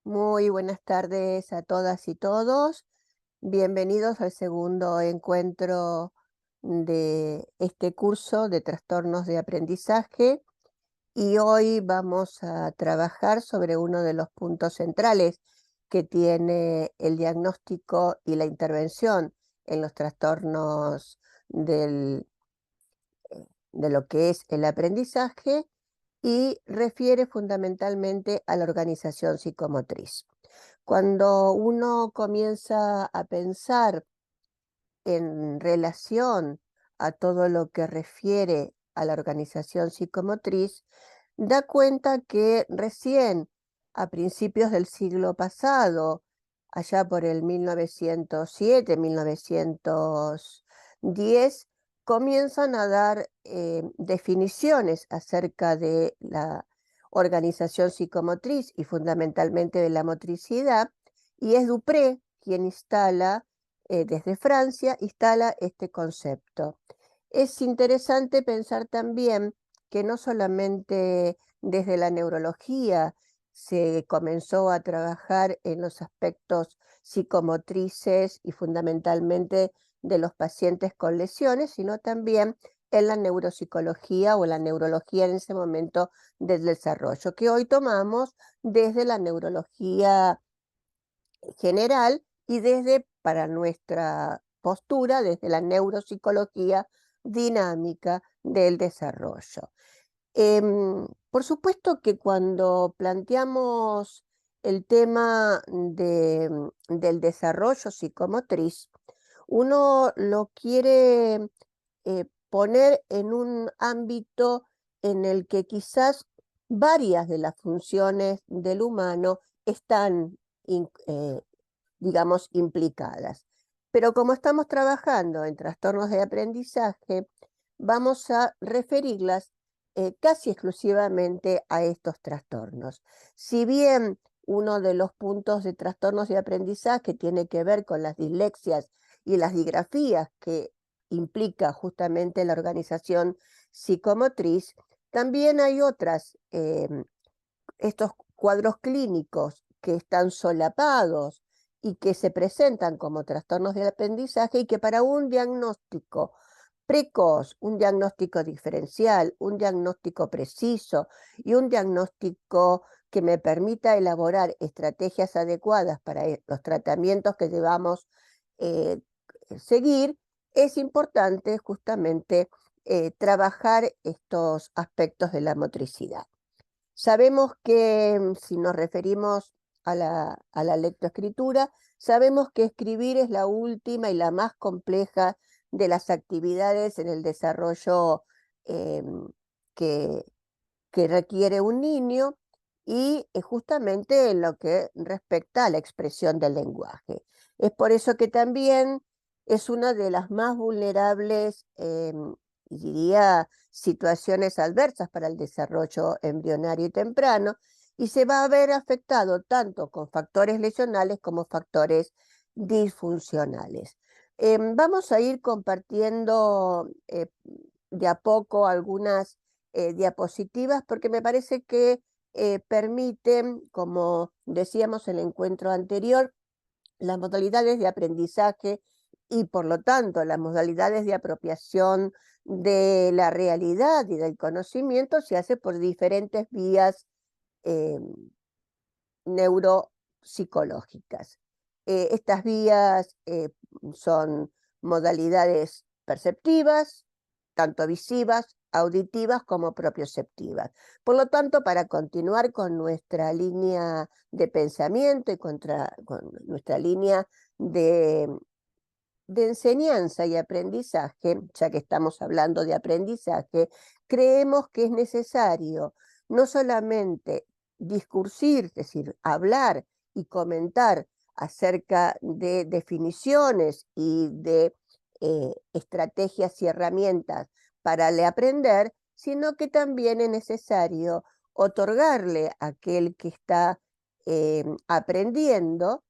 Muy buenas tardes a todas y todos. Bienvenidos al segundo encuentro de este curso de trastornos de aprendizaje y hoy vamos a trabajar sobre uno de los puntos centrales que tiene el diagnóstico y la intervención en los trastornos del- de lo que es el aprendizaje y refiere fundamentalmente a la organización psicomotriz. Cuando uno comienza a pensar en relación a todo lo que refiere a la organización psicomotriz, da cuenta que recién a principios del siglo pasado, allá por el 1907, 1910, comienzan a dar definiciones acerca de la organización psicomotriz y fundamentalmente de la motricidad, y es Dupré quien desde Francia, instala este concepto. Es interesante pensar también que no solamente desde la neurología se comenzó a trabajar en los aspectos psicomotrices y fundamentalmente de los pacientes con lesiones, sino también en la neuropsicología o la neurología en ese momento del desarrollo, que hoy tomamos desde la neurología general y desde, para nuestra postura, desde la neuropsicología dinámica del desarrollo. Por supuesto que cuando planteamos el tema del desarrollo psicomotriz, uno lo quiere poner en un ámbito en el que quizás varias de las funciones del humano están digamos, implicadas. Pero como estamos trabajando en trastornos de aprendizaje, vamos a referirlas casi exclusivamente a estos trastornos. Si bien uno de los puntos de trastornos de aprendizaje tiene que ver con las dislexias y las disgrafías que implica justamente la organización psicomotriz, también hay estos cuadros clínicos que están solapados y que se presentan como trastornos del aprendizaje y que para un diagnóstico precoz, un diagnóstico diferencial, un diagnóstico preciso y un diagnóstico que me permita elaborar estrategias adecuadas para los tratamientos que debamos eh, seguir, es importante justamente trabajar estos aspectos de la motricidad. Sabemos que si nos referimos a la lectoescritura, sabemos que escribir es la última y la más compleja de las actividades en el desarrollo em, que, que requiere un niño y justamente en lo que respecta a la expresión del lenguaje. Es por eso que también es una de las más vulnerables, diría, situaciones adversas para el desarrollo embrionario y temprano, y se va a ver afectado tanto con factores lesionales como factores disfuncionales. Vamos a ir compartiendo de a poco algunas diapositivas porque me parece que permiten, como decíamos en el encuentro anterior, las modalidades de aprendizaje y por lo tanto las modalidades de apropiación de la realidad y del conocimiento se hace por diferentes vías eh, neuropsicológicas. Estas vías son modalidades perceptivas, tanto visivas, auditivas como propioceptivas. Por lo tanto, para continuar con nuestra línea de pensamiento y con nuestra línea de, de enseñanza y aprendizaje, ya que estamos hablando de aprendizaje, creemos que es necesario no solamente discursir, es decir, hablar y comentar acerca de definiciones y de estrategias y herramientas para el aprender, sino que también es necesario otorgarle a aquel que está aprendiendo.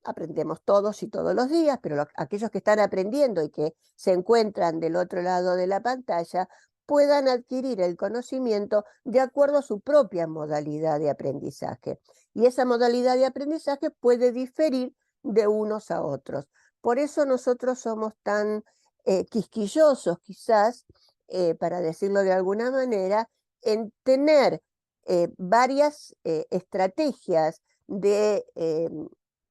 Aprendemos todos y todos los días, pero aquellos que están aprendiendo y que se encuentran del otro lado de la pantalla, puedan adquirir el conocimiento de acuerdo a su propia modalidad de aprendizaje. Y esa modalidad de aprendizaje puede diferir de unos a otros. Por eso nosotros somos tan quisquillosos, quizás, para decirlo de alguna manera, en tener varias estrategias de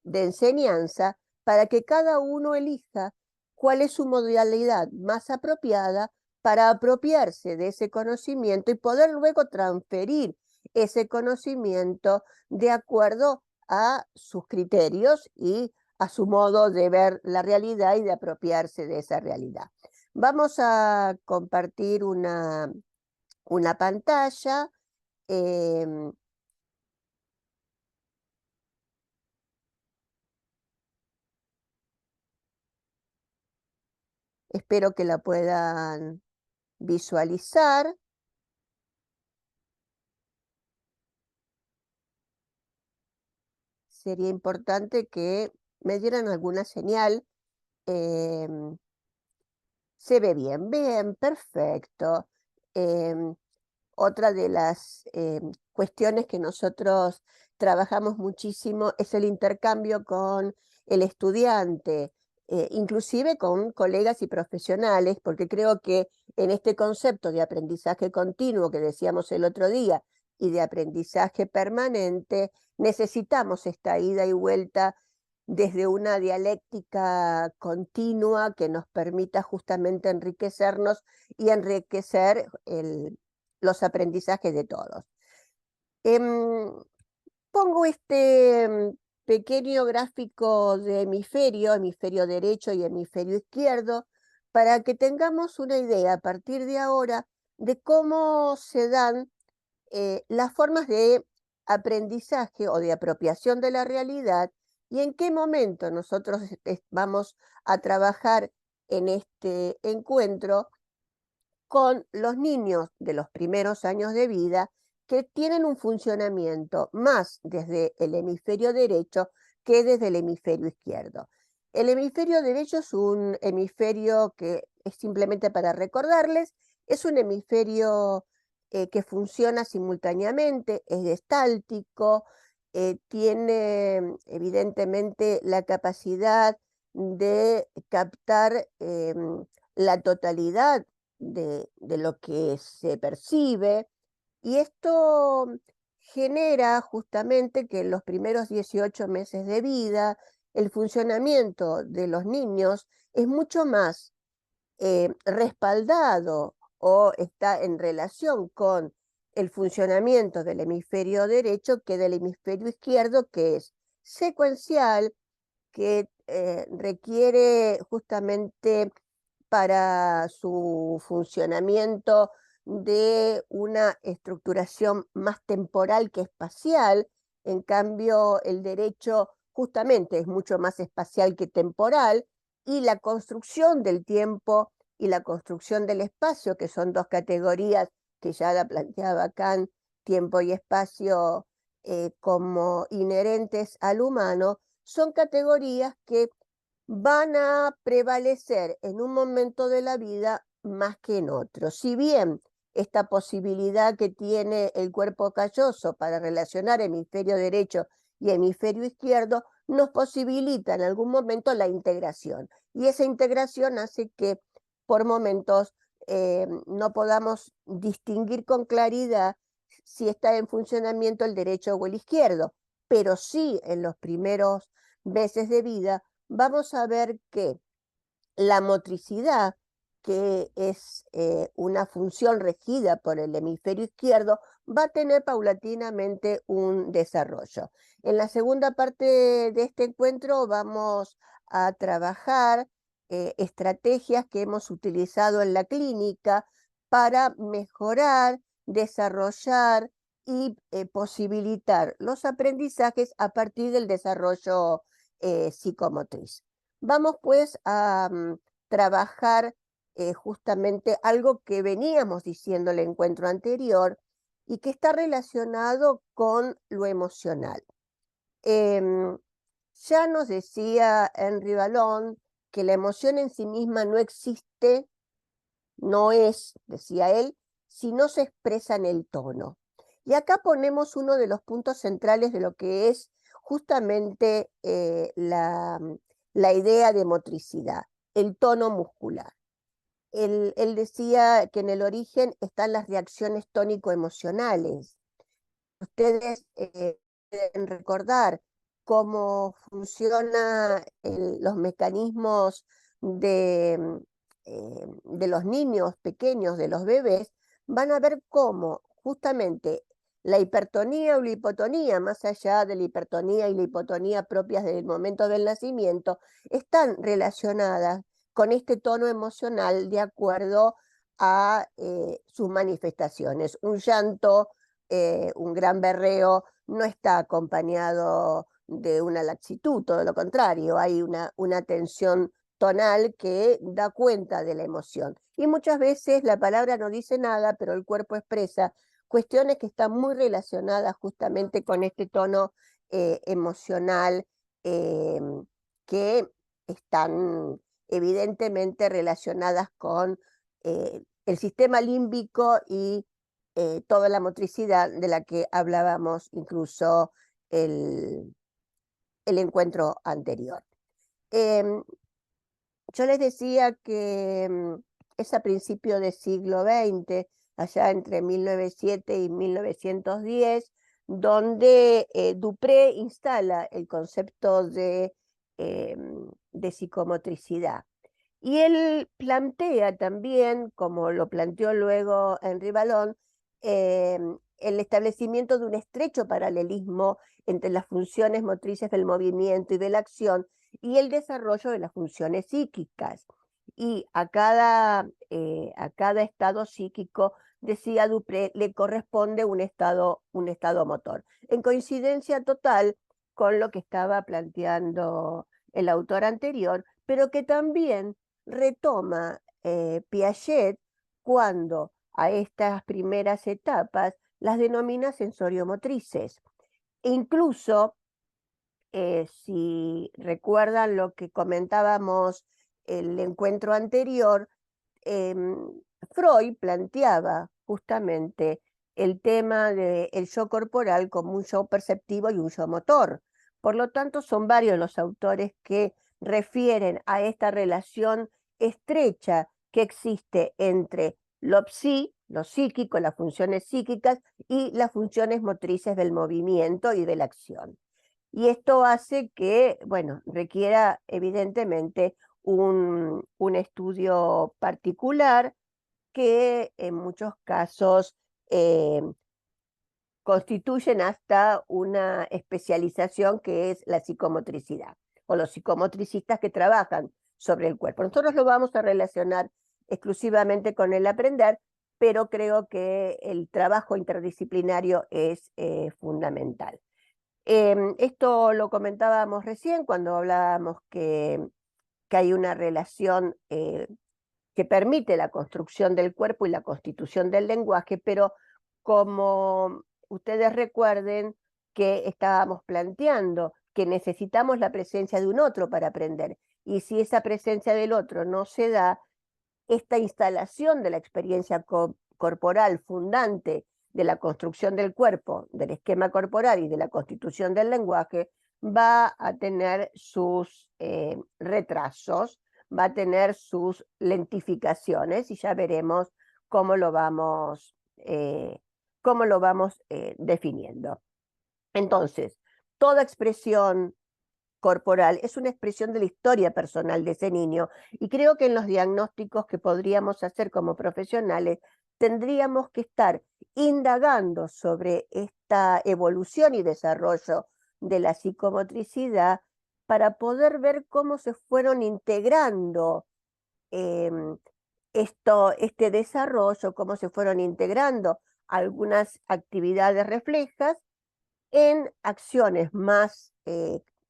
enseñanza para que cada uno elija cuál es su modalidad más apropiada para apropiarse de ese conocimiento y poder luego transferir ese conocimiento de acuerdo a sus criterios y a su modo de ver la realidad y de apropiarse de esa realidad. Vamos a compartir una pantalla. em, Espero que la puedan visualizar. Sería importante que me dieran alguna señal. em, Se ve bien, bien, perfecto. Em, Otra de las cuestiones que nosotros trabajamos muchísimo es el intercambio con el estudiante, inclusive con colegas y profesionales, porque creo que en este concepto de aprendizaje continuo que decíamos el otro día y de aprendizaje permanente, necesitamos esta ida y vuelta desde una dialéctica continua que nos permita justamente enriquecernos y enriquecer los aprendizajes de todos. Em, Pongo este pequeño gráfico de hemisferio derecho y hemisferio izquierdo, para que tengamos una idea a partir de ahora de cómo se dan las formas de aprendizaje o de apropiación de la realidad y en qué momento nosotros vamos a trabajar en este encuentro con los niños de los primeros años de vida que tienen un funcionamiento más desde el hemisferio derecho que desde el hemisferio izquierdo. El hemisferio derecho es un hemisferio que es simplemente para recordarles, es un hemisferio que funciona simultáneamente, es gestáltico, tiene evidentemente la capacidad de captar la totalidad de lo que se percibe, y esto genera justamente que en los primeros 18 meses de vida el funcionamiento de los niños es mucho más respaldado o está en relación con el funcionamiento del hemisferio derecho que del hemisferio izquierdo, que es secuencial, que requiere justamente para su funcionamiento de una estructuración más temporal que espacial. En cambio, el derecho justamente es mucho más espacial que temporal, y la construcción del tiempo y la construcción del espacio, que son dos categorías que ya la planteaba Kant, tiempo y espacio como inherentes al humano, son categorías que van a prevalecer en un momento de la vida más que en otro. Si bien esta posibilidad que tiene el cuerpo calloso para relacionar hemisferio derecho y hemisferio izquierdo nos posibilita en algún momento la integración. Y esa integración hace que por momentos no podamos distinguir con claridad si está en funcionamiento el derecho o el izquierdo, pero sí en los primeros meses de vida vamos a ver que la motricidad, que es una función regida por el hemisferio izquierdo, va a tener paulatinamente un desarrollo. En la segunda parte de este encuentro vamos a trabajar estrategias que hemos utilizado en la clínica para mejorar, desarrollar y posibilitar los aprendizajes a partir del desarrollo psicomotriz. Vamos pues a trabajar justamente algo que veníamos diciendo en el encuentro anterior y que está relacionado con lo emocional. Em, ya nos decía Henry Vallon que la emoción en sí misma no existe no es, decía él, si no se expresa en el tono. Y acá ponemos uno de los puntos centrales de lo que es justamente la idea de motricidad, el tono muscular. Él decía que en el origen están las reacciones tónico-emocionales. Ustedes deben recordar cómo funcionan los mecanismos de los niños pequeños, de los bebés, van a ver cómo justamente la hipertonía o la hipotonía, más allá de la hipertonía y la hipotonía propias del momento del nacimiento, están relacionadas con este tono emocional de acuerdo a sus manifestaciones. Un llanto, un gran berreo, no está acompañado de una laxitud, todo lo contrario, hay una tensión tonal que da cuenta de la emoción. Y muchas veces la palabra no dice nada, pero el cuerpo expresa cuestiones que están muy relacionadas justamente con este tono emocional eh, que están evidentemente relacionadas con el sistema límbico y toda la motricidad de la que hablábamos incluso el, el encuentro anterior. Em, yo les decía que es a principios del siglo XX, allá entre 1907 y 1910, donde Dupré instala el concepto de psicomotricidad. Y él plantea también, como lo planteó luego Henri Vallon, el establecimiento de un estrecho paralelismo entre las funciones motrices del movimiento y de la acción y el desarrollo de las funciones psíquicas. Y a cada estado psíquico, decía Dupré, le corresponde un estado motor, en coincidencia total con lo que estaba planteando el autor anterior, pero que también retoma Piaget cuando a estas primeras etapas las denomina sensoriomotrices. E incluso, si recuerdan lo que comentábamos el encuentro anterior, Freud planteaba justamente el tema del yo corporal como un yo perceptivo y un yo motor. Por lo tanto, son varios los autores que refieren a esta relación estrecha que existe entre lo psíquico, las funciones psíquicas y las funciones motrices del movimiento y de la acción. Y esto hace que, bueno, requiera evidentemente un estudio particular que en muchos casos eh, constituyen hasta una especialización que es la psicomotricidad, o los psicomotricistas que trabajan sobre el cuerpo. Nosotros lo vamos a relacionar exclusivamente con el aprender, pero creo que el trabajo interdisciplinario es fundamental. Esto lo comentábamos recién cuando hablábamos que hay una relación que permite la construcción del cuerpo y la constitución del lenguaje, pero como ustedes recuerden que estábamos planteando que necesitamos la presencia de un otro para aprender, y si esa presencia del otro no se da, esta instalación de la experiencia corporal fundante de la construcción del cuerpo, del esquema corporal y de la constitución del lenguaje, va a tener sus retrasos, va a tener sus lentificaciones y ya veremos cómo lo vamos, definiendo. Entonces, toda expresión corporal es una expresión de la historia personal de ese niño y creo que en los diagnósticos que podríamos hacer como profesionales tendríamos que estar indagando sobre esta evolución y desarrollo de la psicomotricidad para poder ver cómo se fueron integrando em, este desarrollo, cómo se fueron integrando algunas actividades reflejas en acciones más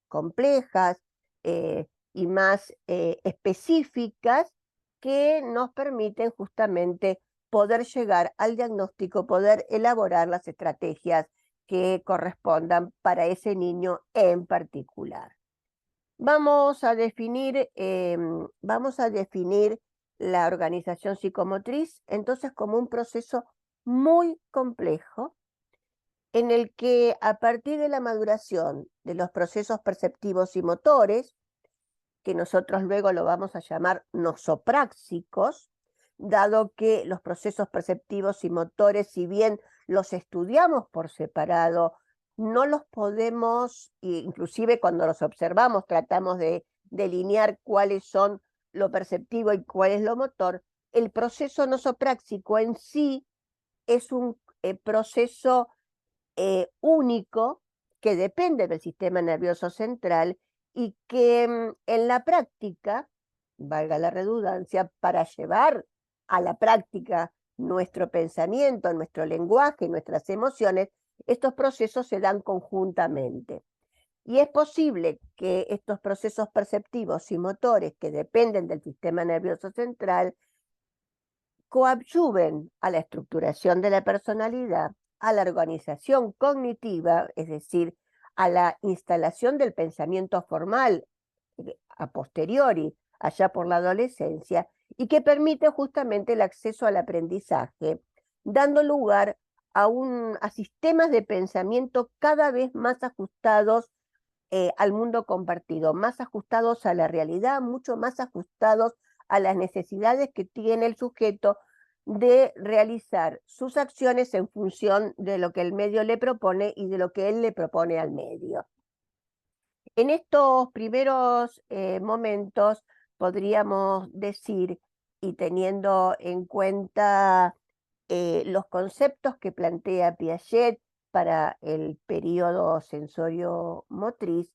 complejas y más específicas que nos permiten justamente poder llegar al diagnóstico, poder elaborar las estrategias que correspondan para ese niño en particular. Vamos a definir la organización psicomotriz entonces como un proceso muy complejo en el que a partir de la maduración de los procesos perceptivos y motores, que nosotros luego lo vamos a llamar nosopráxicos, dado que los procesos perceptivos y motores, si bien los estudiamos por separado, no los podemos, inclusive cuando los observamos, tratamos de delinear cuáles son lo perceptivo y cuál es lo motor. El proceso nosopráxico en sí es un proceso único que depende del sistema nervioso central y que en la práctica, valga la redundancia, para llevar a la práctica nuestro pensamiento, nuestro lenguaje, nuestras emociones, estos procesos se dan conjuntamente. Y es posible que estos procesos perceptivos y motores que dependen del sistema nervioso central coadyuven a la estructuración de la personalidad, a la organización cognitiva, es decir, a la instalación del pensamiento formal a posteriori, allá por la adolescencia, y que permite justamente el acceso al aprendizaje, dando lugar a sistemas de pensamiento cada vez más ajustados al mundo compartido, más ajustados a la realidad, mucho más ajustados a las necesidades que tiene el sujeto de realizar sus acciones en función de lo que el medio le propone y de lo que él le propone al medio. En estos primeros momentos podríamos decir, y teniendo en cuenta los conceptos que plantea Piaget para el periodo sensorio-motriz,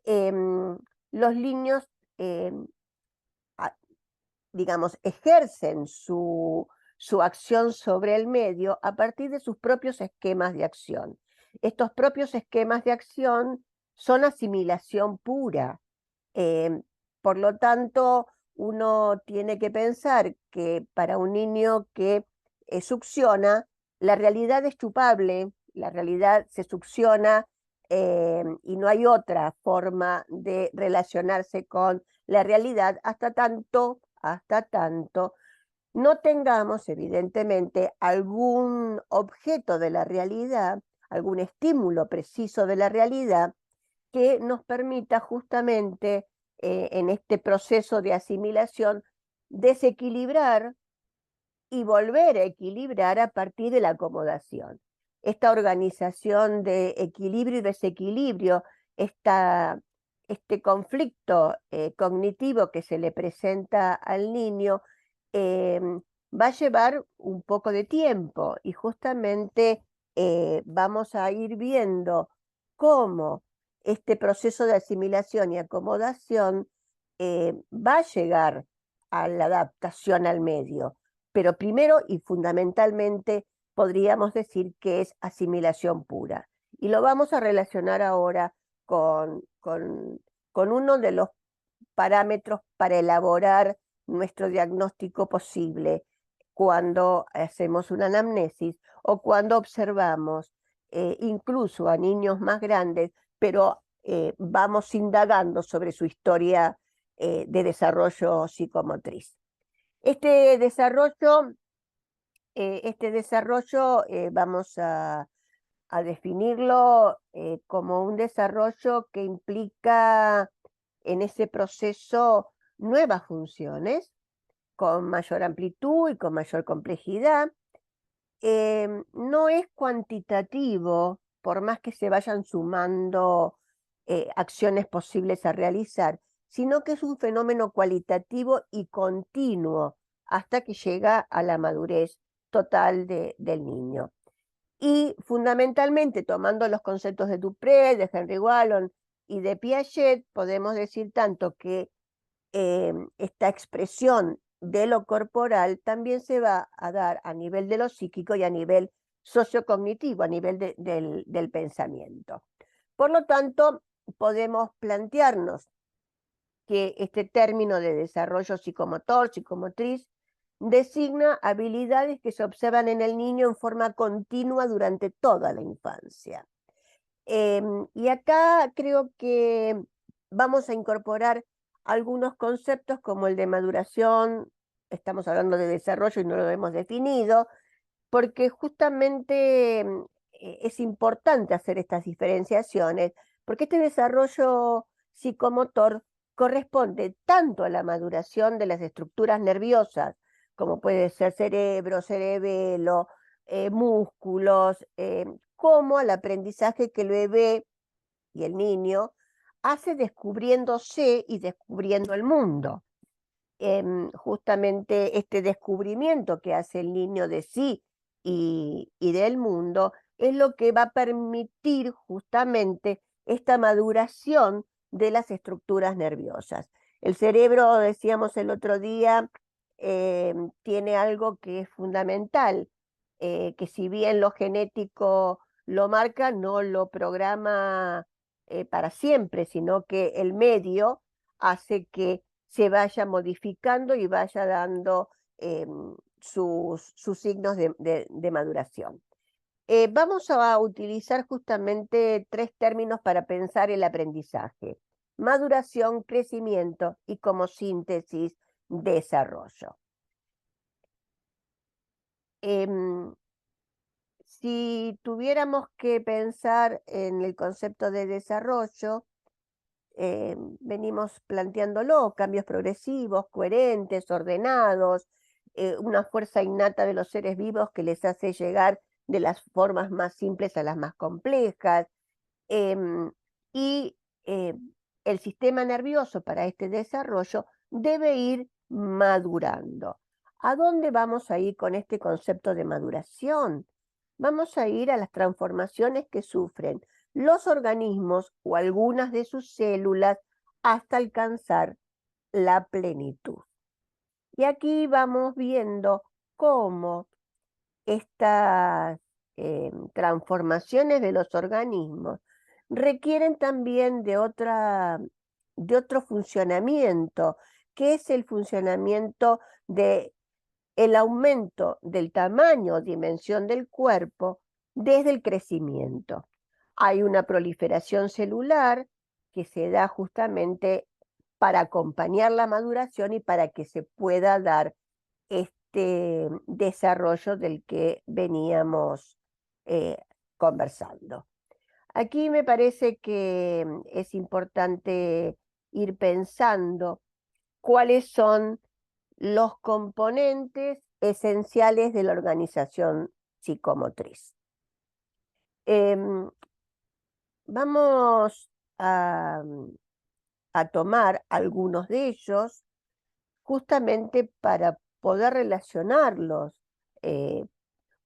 los niños, em, digamos, ejercen su acción sobre el medio a partir de sus propios esquemas de acción. Estos propios esquemas de acción son asimilación pura. Em, por lo tanto, uno tiene que pensar que para un niño que succiona, la realidad es chupable, la realidad se succiona y no hay otra forma de relacionarse con la realidad hasta tanto no tengamos evidentemente algún objeto de la realidad, algún estímulo preciso de la realidad que nos permita justamente en este proceso de asimilación desequilibrar y volver a equilibrar a partir de la acomodación. Esta organización de equilibrio y desequilibrio, este conflicto cognitivo que se le presenta al niño, va a llevar un poco de tiempo y justamente vamos a ir viendo cómo este proceso de asimilación y acomodación va a llegar a la adaptación al medio, pero primero y fundamentalmente podríamos decir que es asimilación pura. Y lo vamos a relacionar ahora con uno de los parámetros para elaborar nuestro diagnóstico posible cuando hacemos una anamnesis o cuando observamos incluso a niños más grandes, pero vamos indagando sobre su historia de desarrollo psicomotriz. Este desarrollo vamos a definirlo como un desarrollo que implica en ese proceso nuevas funciones con mayor amplitud y con mayor complejidad. No es cuantitativo, por más que se vayan sumando acciones posibles a realizar, sino que es un fenómeno cualitativo y continuo hasta que llega a la madurez total del niño. Y fundamentalmente, tomando los conceptos de Dupré, de Henry Wallon y de Piaget, podemos decir tanto que esta expresión de lo corporal también se va a dar a nivel de lo psíquico y a nivel sociocognitivo, a nivel del pensamiento. Por lo tanto, podemos plantearnos que este término de desarrollo psicomotor, psicomotriz, designa habilidades que se observan en el niño en forma continua durante toda la infancia. Y acá creo que vamos a incorporar algunos conceptos como el de maduración estamos hablando de desarrollo y no lo hemos definido, porque justamente es importante hacer estas diferenciaciones, porque este desarrollo psicomotor corresponde tanto a la maduración de las estructuras nerviosas, como puede ser cerebro, cerebelo, músculos, como al aprendizaje que el bebé y el niño hace descubriéndose y descubriendo el mundo. Justamente este descubrimiento que hace el niño de sí y del mundo es lo que va a permitir justamente esta maduración de las estructuras nerviosas. El cerebro, decíamos el otro día, tiene algo que es fundamental, que si bien lo genético lo marca, no lo programa para siempre, sino que el medio hace que se vaya modificando y vaya dando sus signos de maduración. Vamos a utilizar justamente 3 términos para pensar el aprendizaje: maduración, crecimiento y, como síntesis, desarrollo. Em, si tuviéramos que pensar en el concepto de desarrollo, venimos planteándolo: cambios progresivos, coherentes, ordenados, una fuerza innata de los seres vivos que les hace llegar de las formas más simples a las más complejas. em, y eh, el sistema nervioso para este desarrollo debe ir madurando. ¿A dónde vamos a ir con este concepto de maduración? Vamos a ir a las transformaciones que sufren los organismos o algunas de sus células hasta alcanzar la plenitud. Y aquí vamos viendo cómo estas transformaciones de los organismos requieren también de otro funcionamiento, que es el funcionamiento de el aumento del tamaño o dimensión del cuerpo desde el crecimiento. Hay una proliferación celular que se da justamente para acompañar la maduración y para que se pueda dar este desarrollo del que veníamos eh, conversando. Aquí me parece que es importante ir pensando cuáles son los componentes esenciales de la organización psicomotriz. Em, Vamos a, a tomar algunos de ellos justamente para poder relacionarlos eh,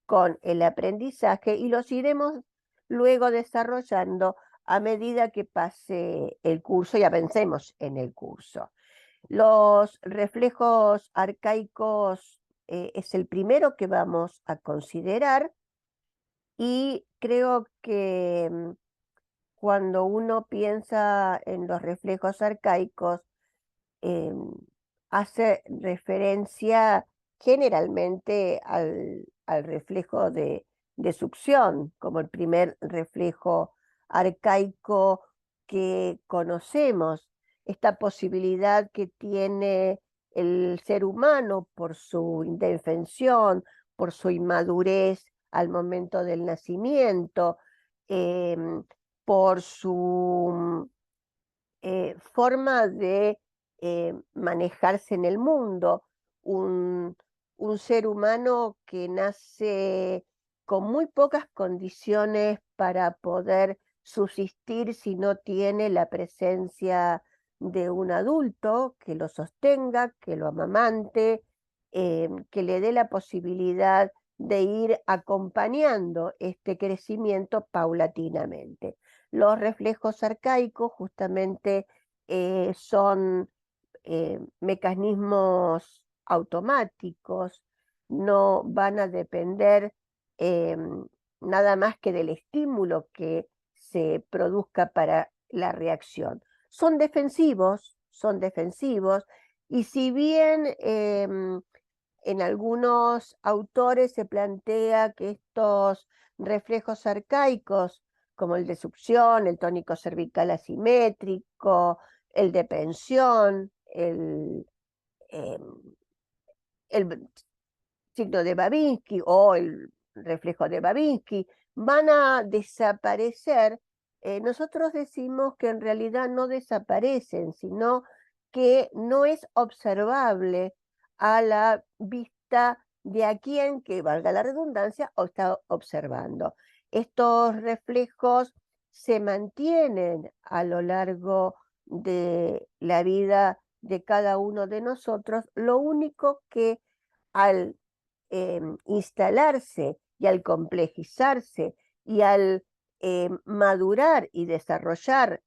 con el aprendizaje, y los iremos luego desarrollando a medida que pase el curso y avancemos en el curso. Los reflejos arcaicos es el primero que vamos a considerar, y creo que cuando uno piensa en los reflejos arcaicos, em, hace referencia generalmente al reflejo de succión, como el primer reflejo arcaico que conocemos, esta posibilidad que tiene el ser humano por su indefensión, por su inmadurez al momento del nacimiento, em, por su forma de manejarse en el mundo, un, un ser humano que nace con muy pocas condiciones para poder subsistir si no tiene la presencia de un adulto que lo sostenga, que lo amamante, que le dé la posibilidad de ir acompañando este crecimiento paulatinamente. Los reflejos arcaicos justamente son mecanismos automáticos, no van a depender nada más que del estímulo que se produzca para la reacción. Son defensivos, y si bien en algunos autores se plantea que estos reflejos arcaicos, como el de succión, el tónico cervical asimétrico, el de pensión, em, el signo de Babinski o el reflejo de Babinski, van a desaparecer. Nosotros decimos que en realidad no desaparecen, sino que no es observable a la vista de a quien, que valga la redundancia, o está observando. Estos reflejos se mantienen a lo largo de la vida de cada uno de nosotros. Lo único que al instalarse y al complejizarse y al madurar y desarrollar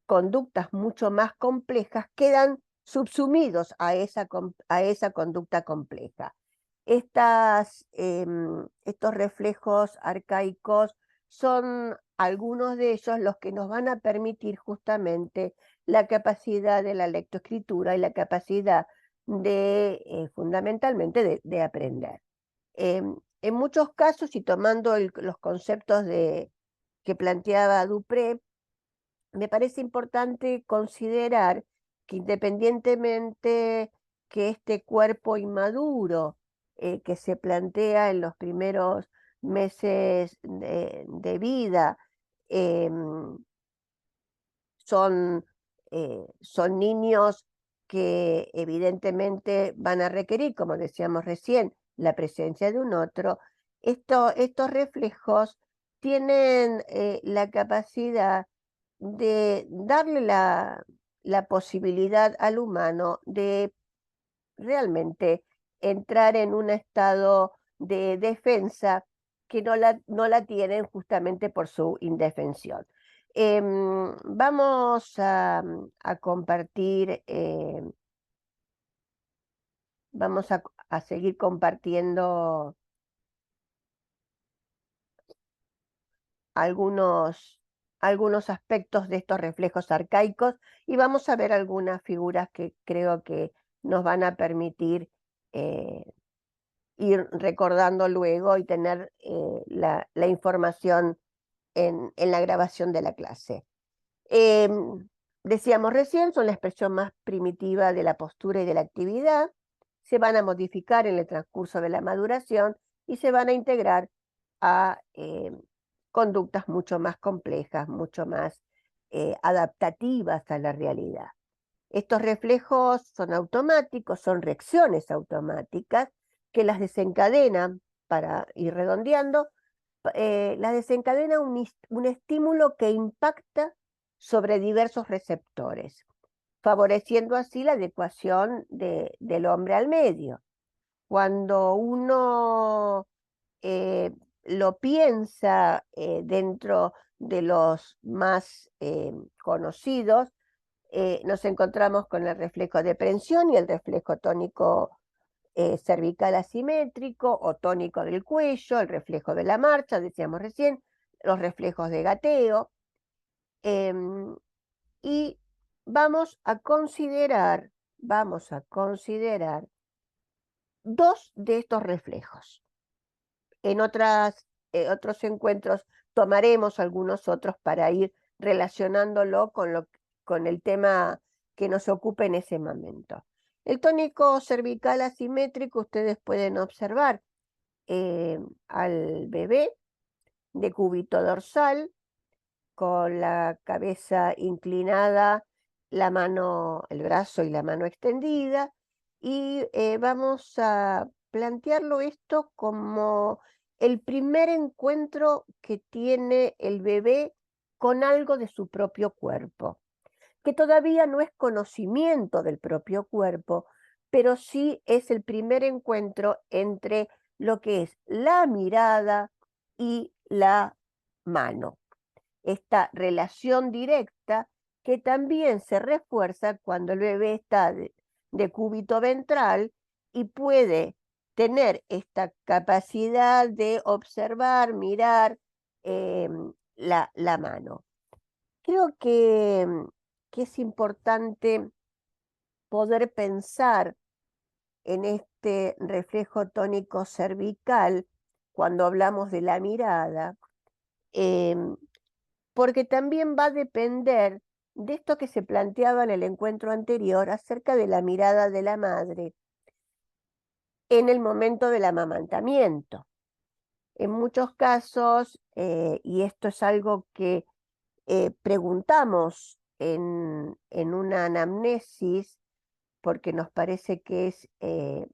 conductas mucho más complejas, quedan subsumidos a esa conducta compleja. Estos reflejos arcaicos son algunos de ellos los que nos van a permitir justamente la capacidad de la lectoescritura y la capacidad fundamentalmente de aprender. En muchos casos, y tomando los conceptos que planteaba Dupré, me parece importante considerar que independientemente que este cuerpo inmaduro que se plantea en los primeros meses de vida, em, son, son niños que evidentemente van a requerir, como decíamos recién, la presencia de un otro. Estos reflejos tienen la capacidad de darle la posibilidad al humano de realmente entrar en un estado de defensa que no la tienen justamente por su indefensión. Vamos a compartir, vamos a seguir compartiendo algunos, algunos aspectos de estos reflejos arcaicos y vamos a ver algunas figuras que creo que nos van a permitir eh, ir recordando luego y tener la información en la grabación de la clase. Decíamos recién, son la expresión más primitiva de la postura y de la actividad, se van a modificar en el transcurso de la maduración y se van a integrar a conductas mucho más complejas, mucho más adaptativas a la realidad. Estos reflejos son automáticos, son reacciones automáticas que las desencadenan, para ir redondeando, las desencadena un estímulo que impacta sobre diversos receptores, favoreciendo así la adecuación del hombre al medio. Cuando uno lo piensa dentro de los más conocidos, nos encontramos con el reflejo de prensión y el reflejo tónico cervical asimétrico o tónico del cuello, el reflejo de la marcha, decíamos recién, los reflejos de gateo, y vamos a considerar dos de estos reflejos. En otros encuentros tomaremos algunos otros para ir relacionándolo con el tema que nos ocupa en ese momento. El tónico cervical asimétrico, ustedes pueden observar al bebé de cúbito dorsal, con la cabeza inclinada, el brazo y la mano extendida, y vamos a plantearlo esto como el primer encuentro que tiene el bebé con algo de su propio cuerpo, que todavía no es conocimiento del propio cuerpo, pero sí es el primer encuentro entre lo que es la mirada y la mano. Esta relación directa que también se refuerza cuando el bebé está de cúbito ventral y puede tener esta capacidad de observar, mirar la mano. Creo que es importante poder pensar en este reflejo tónico cervical cuando hablamos de la mirada, em, porque también va a depender de esto que se planteaba en el encuentro anterior acerca de la mirada de la madre. en el momento del amamantamiento. En muchos casos, y esto es algo que preguntamos en una anamnesis, porque nos parece que es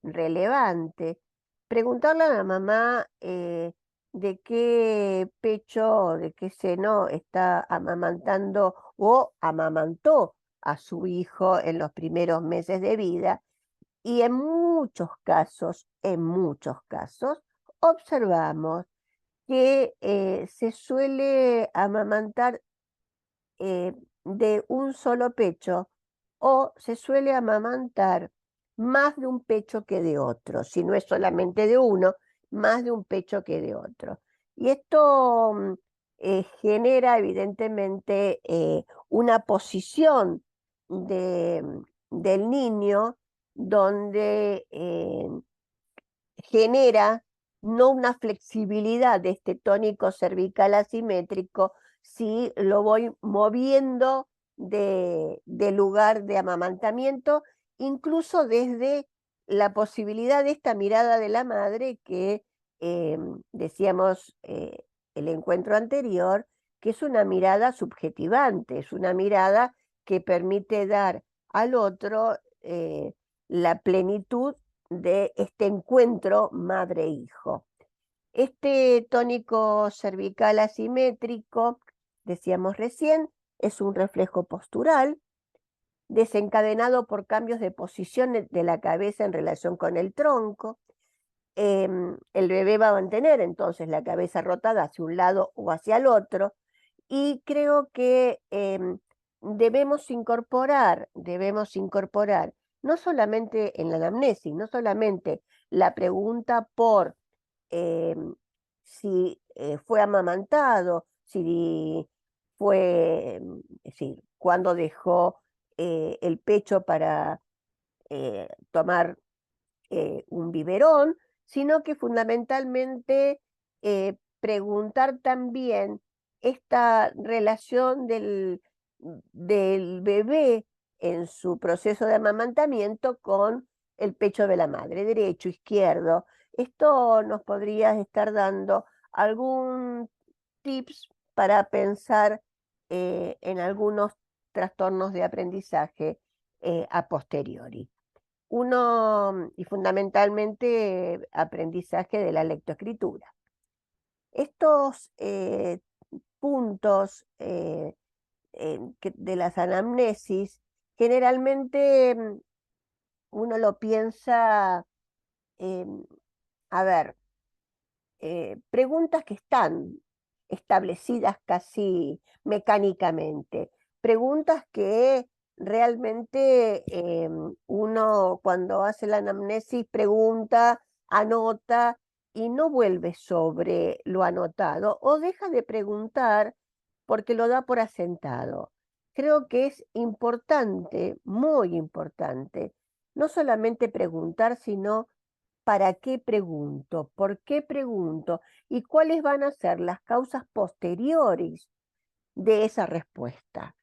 relevante, preguntarle a la mamá de qué pecho o de qué seno está amamantando o amamantó a su hijo en los primeros meses de vida. Y en muchos casos, observamos que se suele amamantar de un solo pecho o se suele amamantar más de un pecho que de otro, si no es solamente de uno, más de un pecho que de otro. Y esto genera evidentemente una posición del niño donde genera no una flexibilidad de este tónico cervical asimétrico si lo voy moviendo de lugar de amamantamiento, incluso desde la posibilidad de esta mirada de la madre que decíamos el encuentro anterior, que es una mirada subjetivante, es una mirada que permite dar al otro la plenitud de este encuentro madre-hijo. Este tónico cervical asimétrico, decíamos recién, es un reflejo postural desencadenado por cambios de posición de la cabeza en relación con el tronco. El bebé va a mantener entonces la cabeza rotada hacia un lado o hacia el otro, y creo que debemos incorporar no solamente en la anamnesis, no solamente la pregunta por si fue amamantado, si fue, es decir, cuándo dejó el pecho para tomar un biberón, sino que fundamentalmente preguntar también esta relación del bebé en su proceso de amamantamiento con el pecho de la madre, derecho, izquierdo. Esto nos podría estar dando algún tips para pensar en algunos trastornos de aprendizaje a posteriori. Uno, y fundamentalmente, aprendizaje de la lectoescritura. Estos puntos de las anamnesis, generalmente uno lo piensa, em, a ver, preguntas que están establecidas casi mecánicamente, preguntas que realmente uno cuando hace la anamnesis pregunta, anota y no vuelve sobre lo anotado o deja de preguntar porque lo da por asentado. Creo que es importante, muy importante, no solamente preguntar, sino ¿para qué pregunto? ¿Por qué pregunto? ¿Y cuáles van a ser las causas posteriores de esa respuesta?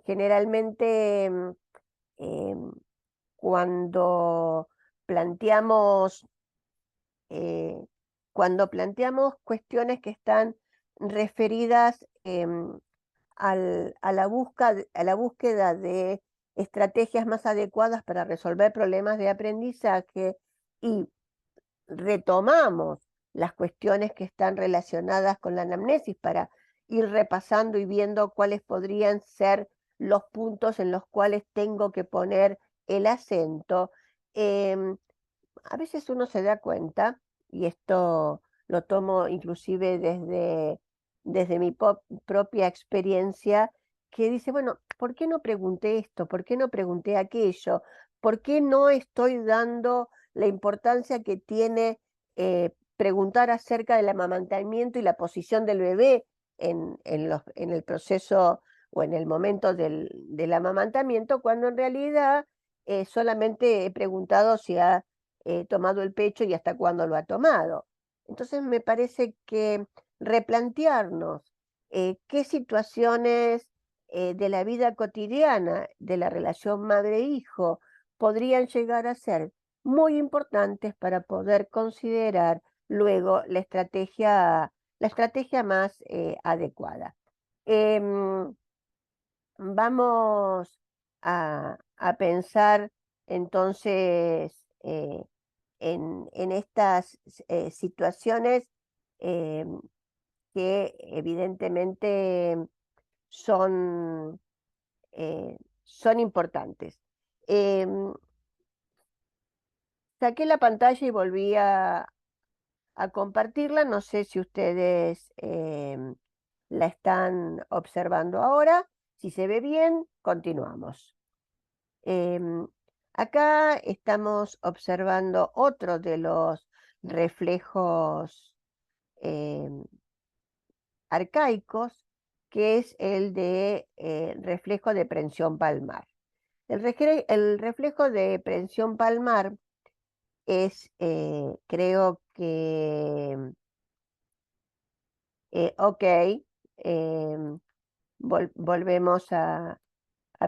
Generalmente, em, cuando planteamos, eh, cuando planteamos cuestiones que están referidas a la búsqueda de estrategias más adecuadas para resolver problemas de aprendizaje y retomamos las cuestiones que están relacionadas con la anamnesis para ir repasando y viendo cuáles podrían ser los puntos en los cuales tengo que poner el acento. em, a veces uno se da cuenta, y esto lo tomo inclusive desde mi propia experiencia, que dice, bueno, ¿por qué no pregunté esto? ¿Por qué no pregunté aquello? ¿Por qué no estoy dando la importancia que tiene preguntar acerca del amamantamiento y la posición del bebé en el proceso o en el momento del amamantamiento, cuando en realidad solamente he preguntado si ha tomado el pecho y hasta cuándo lo ha tomado? Entonces me parece que replantearnos qué situaciones de la vida cotidiana, de la relación madre-hijo, podrían llegar a ser muy importantes para poder considerar luego la estrategia más adecuada. Em, Vamos a pensar entonces en estas situaciones em, que evidentemente son, son importantes. Em, Saqué la pantalla y volví a compartirla. No sé si ustedes la están observando ahora. Si se ve bien, continuamos. Em, Acá estamos observando otro de los reflejos em, arcaicos, que es el de reflejo de prensión palmar. El reflejo de prensión palmar es, creo que, ok, volvemos a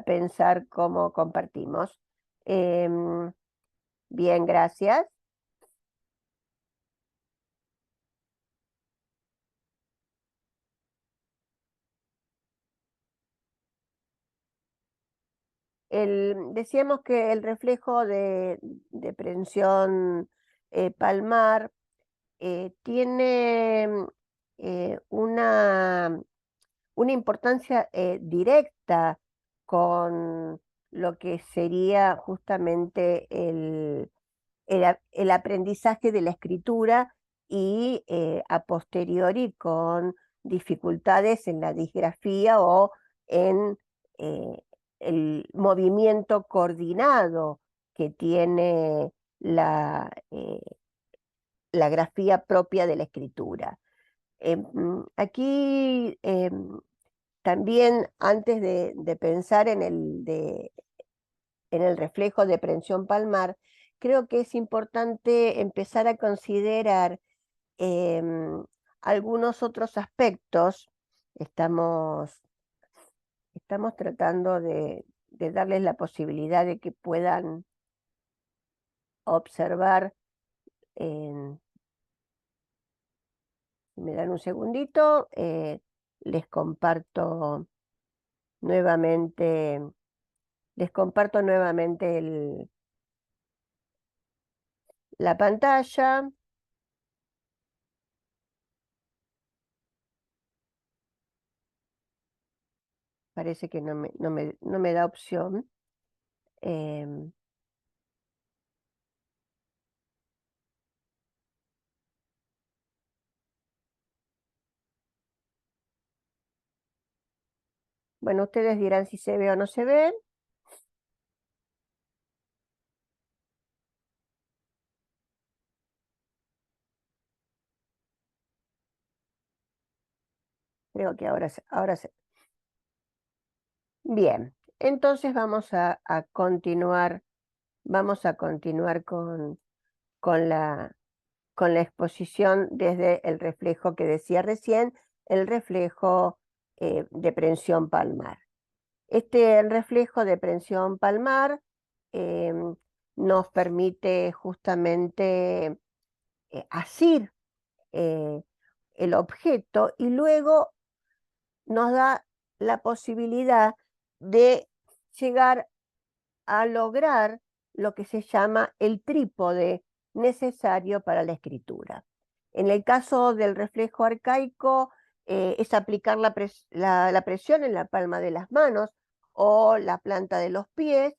pensar cómo compartimos. Em, Bien, gracias. Decíamos que el reflejo de prensión palmar tiene una importancia directa con lo que sería justamente el aprendizaje de la escritura y a posteriori con dificultades en la disgrafía o en eh, el movimiento coordinado que tiene la grafía propia de la escritura. Aquí también antes de pensar en el reflejo de prensión palmar, creo que es importante empezar a considerar em, algunos otros aspectos. Estamos, estamos tratando de darles la posibilidad de que puedan observar. en- si me dan un segundito, les comparto nuevamente, les comparto nuevamente la pantalla. Parece que no me da opción. Em, bueno, ustedes dirán si se ve o no se ve. Creo que ahora se. Bien, entonces vamos a continuar con con la exposición desde el reflejo que decía recién, el reflejo de prensión palmar. El reflejo de prensión palmar em, nos permite justamente asir eh, el objeto y luego nos da la posibilidad de llegar a lograr lo que se llama el trípode necesario para la escritura. En el caso del reflejo arcaico, es aplicar la presión en la palma de las manos o la planta de los pies,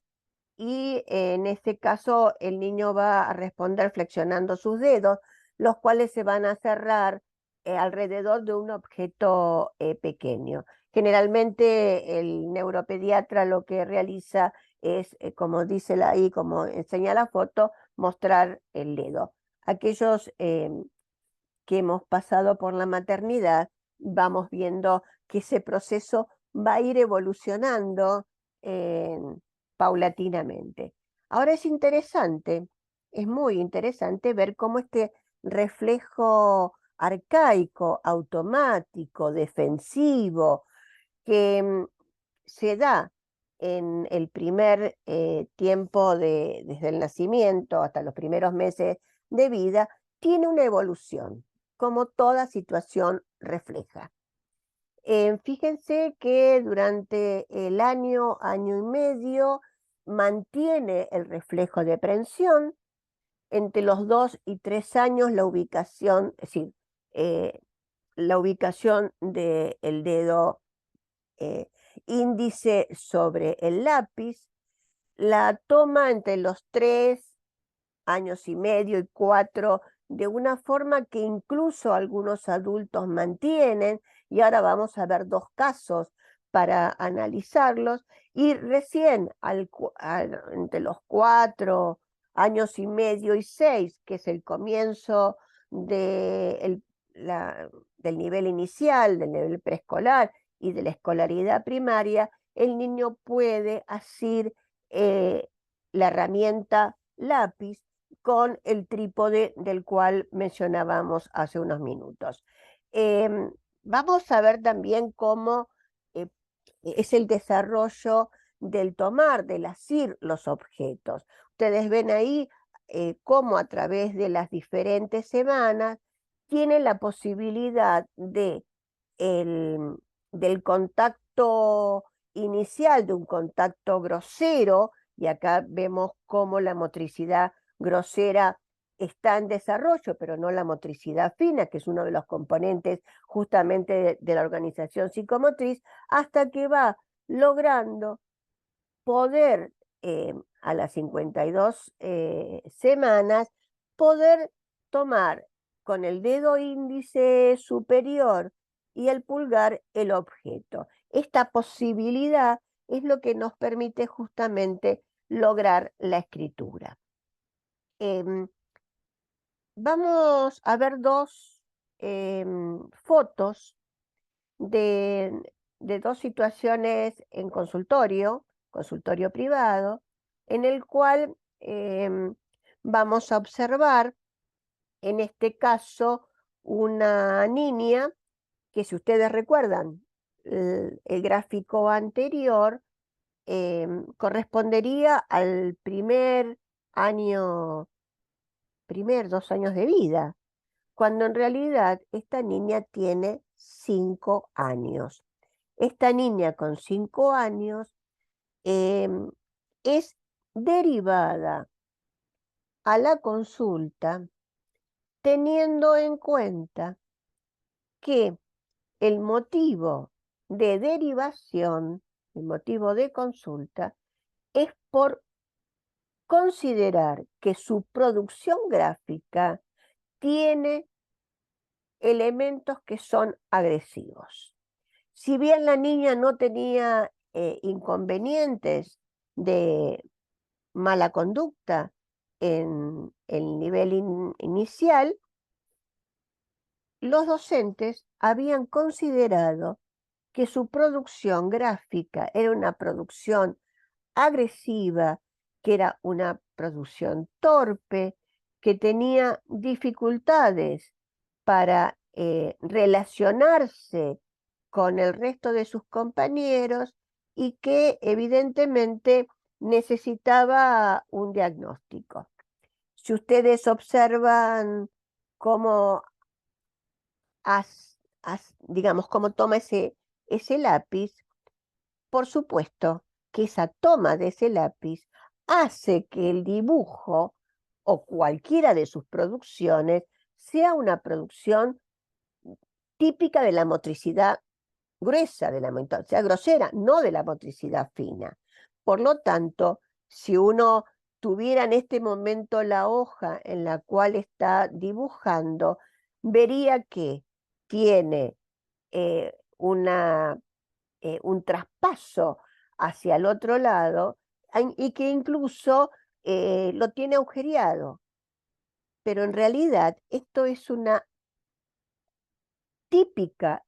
y en este caso el niño va a responder flexionando sus dedos, los cuales se van a cerrar alrededor de un objeto pequeño. Generalmente el neuropediatra lo que realiza es, como dice ahí, como enseña la foto, mostrar el dedo. Aquellos que hemos pasado por la maternidad, vamos viendo que ese proceso va a ir evolucionando eh, paulatinamente. Ahora es muy interesante ver cómo este reflejo arcaico, automático, defensivo, que se da en el primer tiempo desde el nacimiento hasta los primeros meses de vida, tiene una evolución, como toda situación refleja. Fíjense que durante el año, año y medio, mantiene el reflejo de prensión. Entre los 2 y 3 años la ubicación, es decir, eh, la ubicación del dedo eh, índice sobre el lápiz, la toma entre los 3 años y medio y 4 de una forma que incluso algunos adultos mantienen, y ahora vamos a ver 2 casos para analizarlos, y recién entre los 4 años y medio y 6, que es el comienzo de del nivel inicial, del nivel preescolar y de la escolaridad primaria, el niño puede asir la herramienta lápiz con el trípode del cual mencionábamos hace unos minutos. Vamos a ver también cómo eh, es el desarrollo del tomar, del asir los objetos. Ustedes ven ahí cómo a través de las diferentes semanas tiene la posibilidad del contacto inicial, de un contacto grosero, y acá vemos cómo la motricidad grosera está en desarrollo, pero no la motricidad fina, que es uno de los componentes justamente de la organización psicomotriz, hasta que va logrando poder, a las 52 semanas, poder tomar con el dedo índice superior y el pulgar el objeto. Esta posibilidad es lo que nos permite justamente lograr la escritura. Em, Vamos a ver 2 fotos de 2 situaciones en consultorio privado, en el cual vamos a observar, en este caso, una niña que, si ustedes recuerdan el gráfico anterior, correspondería al primer 2 años de vida, cuando en realidad esta niña tiene 5 años. Esta niña con 5 años em, es derivada a la consulta teniendo en cuenta que el motivo de derivación, el motivo de consulta, es por considerar que su producción gráfica tiene elementos que son agresivos. Si bien la niña no tenía inconvenientes de mala conducta en el nivel inicial, los docentes habían considerado que su producción gráfica era una producción agresiva, que era una producción torpe, que tenía dificultades para relacionarse con el resto de sus compañeros, y que evidentemente necesitaba un diagnóstico. Si ustedes observan cómo, digamos, cómo toma ese lápiz, por supuesto que esa toma de ese lápiz hace que el dibujo o cualquiera de sus producciones sea una producción típica de la motricidad gruesa, de la motricidad grosera, no de la motricidad fina. Por lo tanto, si uno tuviera en este momento la hoja en la cual está dibujando, vería que tiene un traspaso hacia el otro lado, y que incluso lo tiene agujereado. Pero en realidad esto es una típica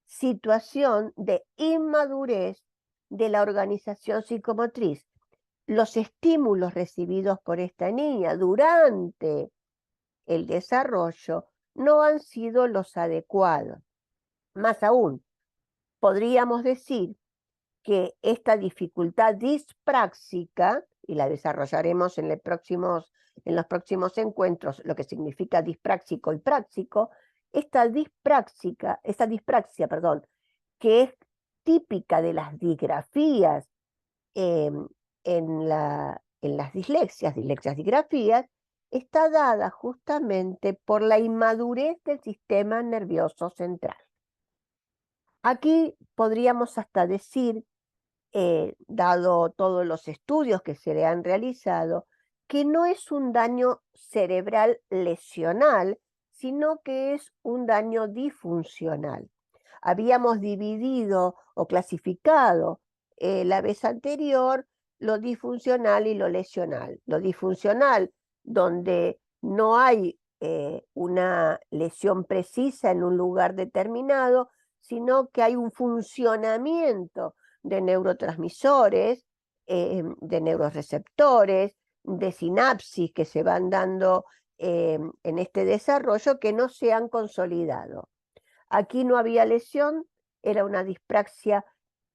situación de inmadurez de la organización psicomotriz. Los estímulos recibidos por esta niña durante el desarrollo no han sido los adecuados. Más aún, podríamos decir que esta dificultad dispráxica, y la desarrollaremos en los próximos encuentros, lo que significa dispráxico y práxico, esta dispraxia, perdón, que es típica de las disgrafías en las dislexias, disgrafías, está dada justamente por la inmadurez del sistema nervioso central. Aquí podríamos hasta decir, dado todos los estudios que se le han realizado, que no es un daño cerebral lesional, sino que es un daño disfuncional. Habíamos dividido o clasificado la vez anterior lo disfuncional y lo lesional. Lo disfuncional, donde no hay una lesión precisa en un lugar determinado, sino que hay un funcionamiento de neurotransmisores, de neuroreceptores, de sinapsis que se van dando en este desarrollo que no se han consolidado. Aquí no había lesión, era una dispraxia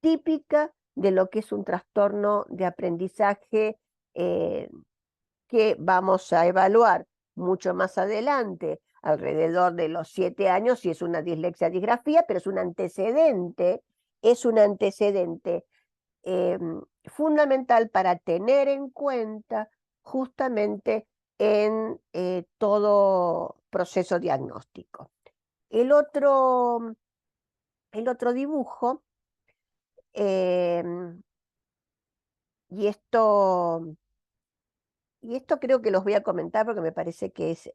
típica de lo que es un trastorno de aprendizaje que vamos a evaluar mucho más adelante, alrededor de los 7 años, si es una dislexia disgrafía, pero es un antecedente fundamental para tener en cuenta justamente en todo proceso diagnóstico. El otro dibujo, y esto creo que los voy a comentar porque me parece que es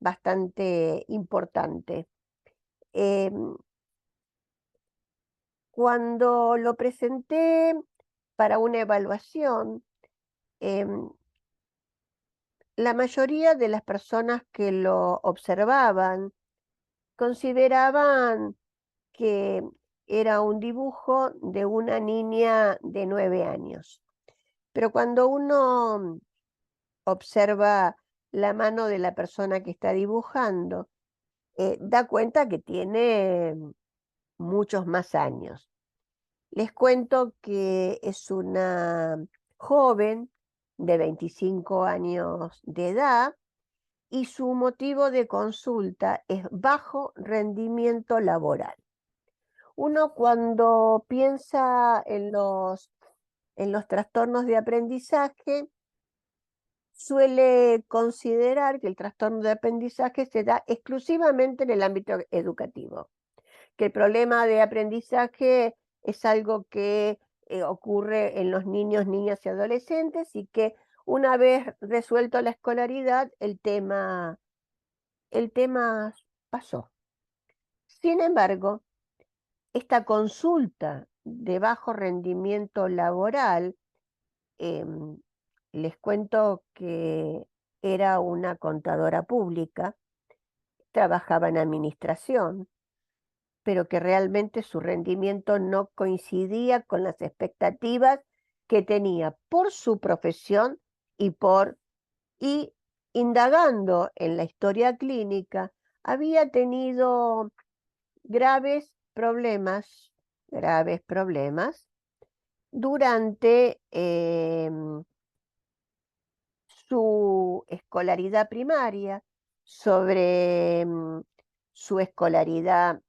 bastante importante. Cuando lo presenté para una evaluación, la mayoría de las personas que lo observaban consideraban que era un dibujo de una niña de 9 años. Pero cuando uno observa la mano de la persona que está dibujando, da cuenta que tiene muchos más años. Les cuento que es una joven de 25 años de edad y su motivo de consulta es bajo rendimiento laboral. Uno cuando piensa en los trastornos de aprendizaje suele considerar que el trastorno de aprendizaje se da exclusivamente en el ámbito educativo, que el problema de aprendizaje es algo que ocurre en los niños, niñas y adolescentes y que una vez resuelto la escolaridad, el tema pasó. Sin embargo, esta consulta de bajo rendimiento laboral, les cuento que era una contadora pública, trabajaba en administración, pero que realmente su rendimiento no coincidía con las expectativas que tenía por su profesión y indagando en la historia clínica, había tenido graves problemas durante su escolaridad primaria, sobre su escolaridad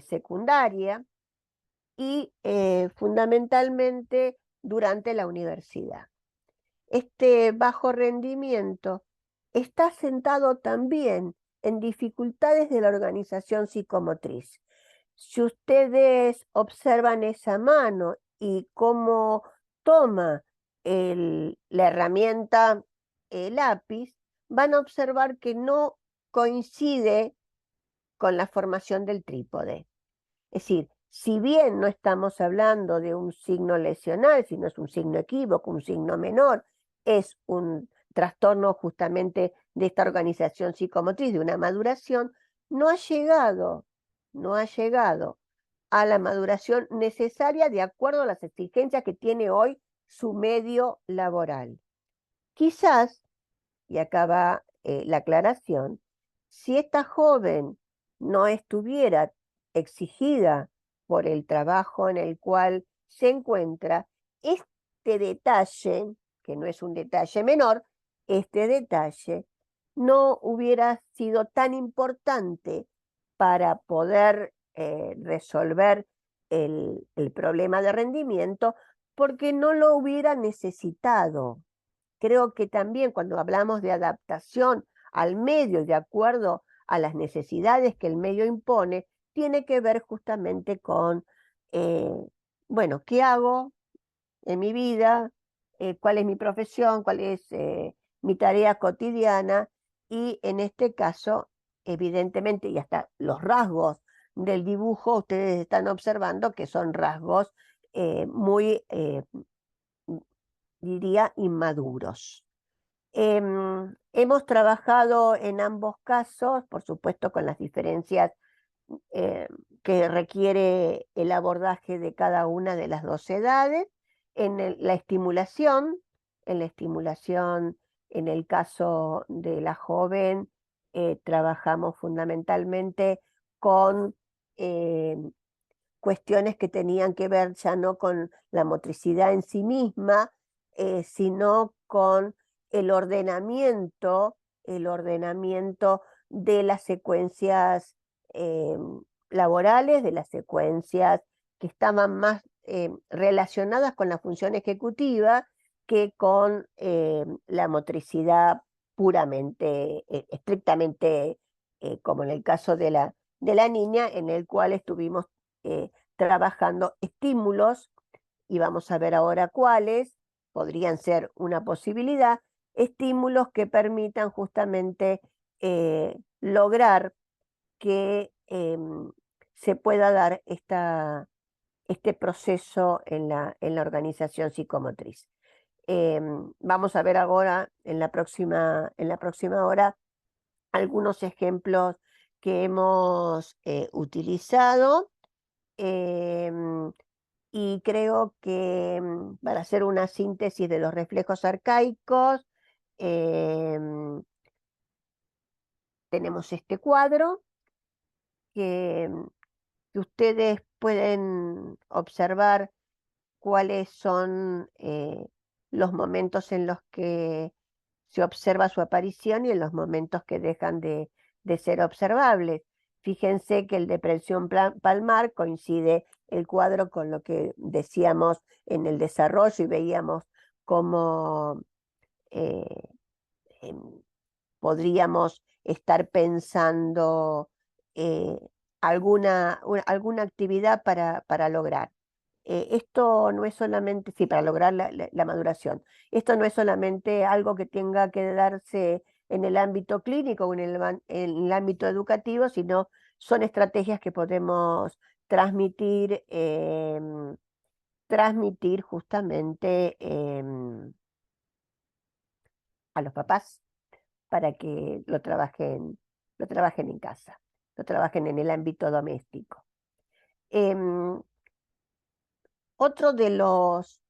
secundaria y fundamentalmente durante la universidad. Este bajo rendimiento está sentado también en dificultades de la organización psicomotriz. Si ustedes observan esa mano y cómo toma la herramienta lápiz, van a observar que no coincide con la formación del trípode. Es decir, si bien no estamos hablando de un signo lesional, sino es un signo equívoco, un signo menor, es un trastorno justamente de esta organización psicomotriz, de una maduración, no ha llegado a la maduración necesaria de acuerdo a las exigencias que tiene hoy su medio laboral. Quizás, y acá va la aclaración, si esta joven no estuviera exigida por el trabajo en el cual se encuentra, este detalle, que no es un detalle menor, este detalle no hubiera sido tan importante para poder resolver el problema de rendimiento, porque no lo hubiera necesitado. Creo que también cuando hablamos de adaptación al medio de acuerdo a las necesidades que el medio impone, tiene que ver justamente con, eh, bueno, ¿qué hago en mi vida? ¿Cuál es mi profesión? ¿Cuál es mi tarea cotidiana? Y en este caso, evidentemente, y hasta los rasgos del dibujo, ustedes están observando que son rasgos muy, diría, inmaduros. Hemos trabajado en ambos casos, por supuesto, con las diferencias eh, que requiere el abordaje de cada una de las dos edades. La estimulación, en el caso de la joven, trabajamos fundamentalmente con eh, cuestiones que tenían que ver ya no con la motricidad en sí misma, sino con el ordenamiento de las secuencias eh, laborales, de las secuencias que estaban más relacionadas con la función ejecutiva que con la motricidad puramente, estrictamente, como en el caso de la niña, en el cual estuvimos trabajando estímulos, y vamos a ver ahora cuáles podrían ser una posibilidad, estímulos que permitan justamente lograr que se pueda dar este proceso en la organización psicomotriz. Vamos a ver ahora en la próxima hora algunos ejemplos que hemos utilizado. Em, y creo que para hacer una síntesis de los reflejos arcaicos, em, tenemos este cuadro que, que ustedes pueden observar cuáles son los momentos en los que se observa su aparición y en los momentos que dejan de ser observables. Fíjense que el de presión palmar coincide el cuadro con lo que decíamos en el desarrollo y veíamos cómo eh, em, podríamos estar pensando eh, alguna actividad para lograr. Esto no es solamente, sí, para lograr la maduración. Esto no es solamente algo que tenga que darse en el ámbito clínico o en el ámbito educativo, sino son estrategias que podemos transmitir justamente a los papás para que lo trabajen en casa, lo trabajen en el ámbito doméstico. Em, Otro de los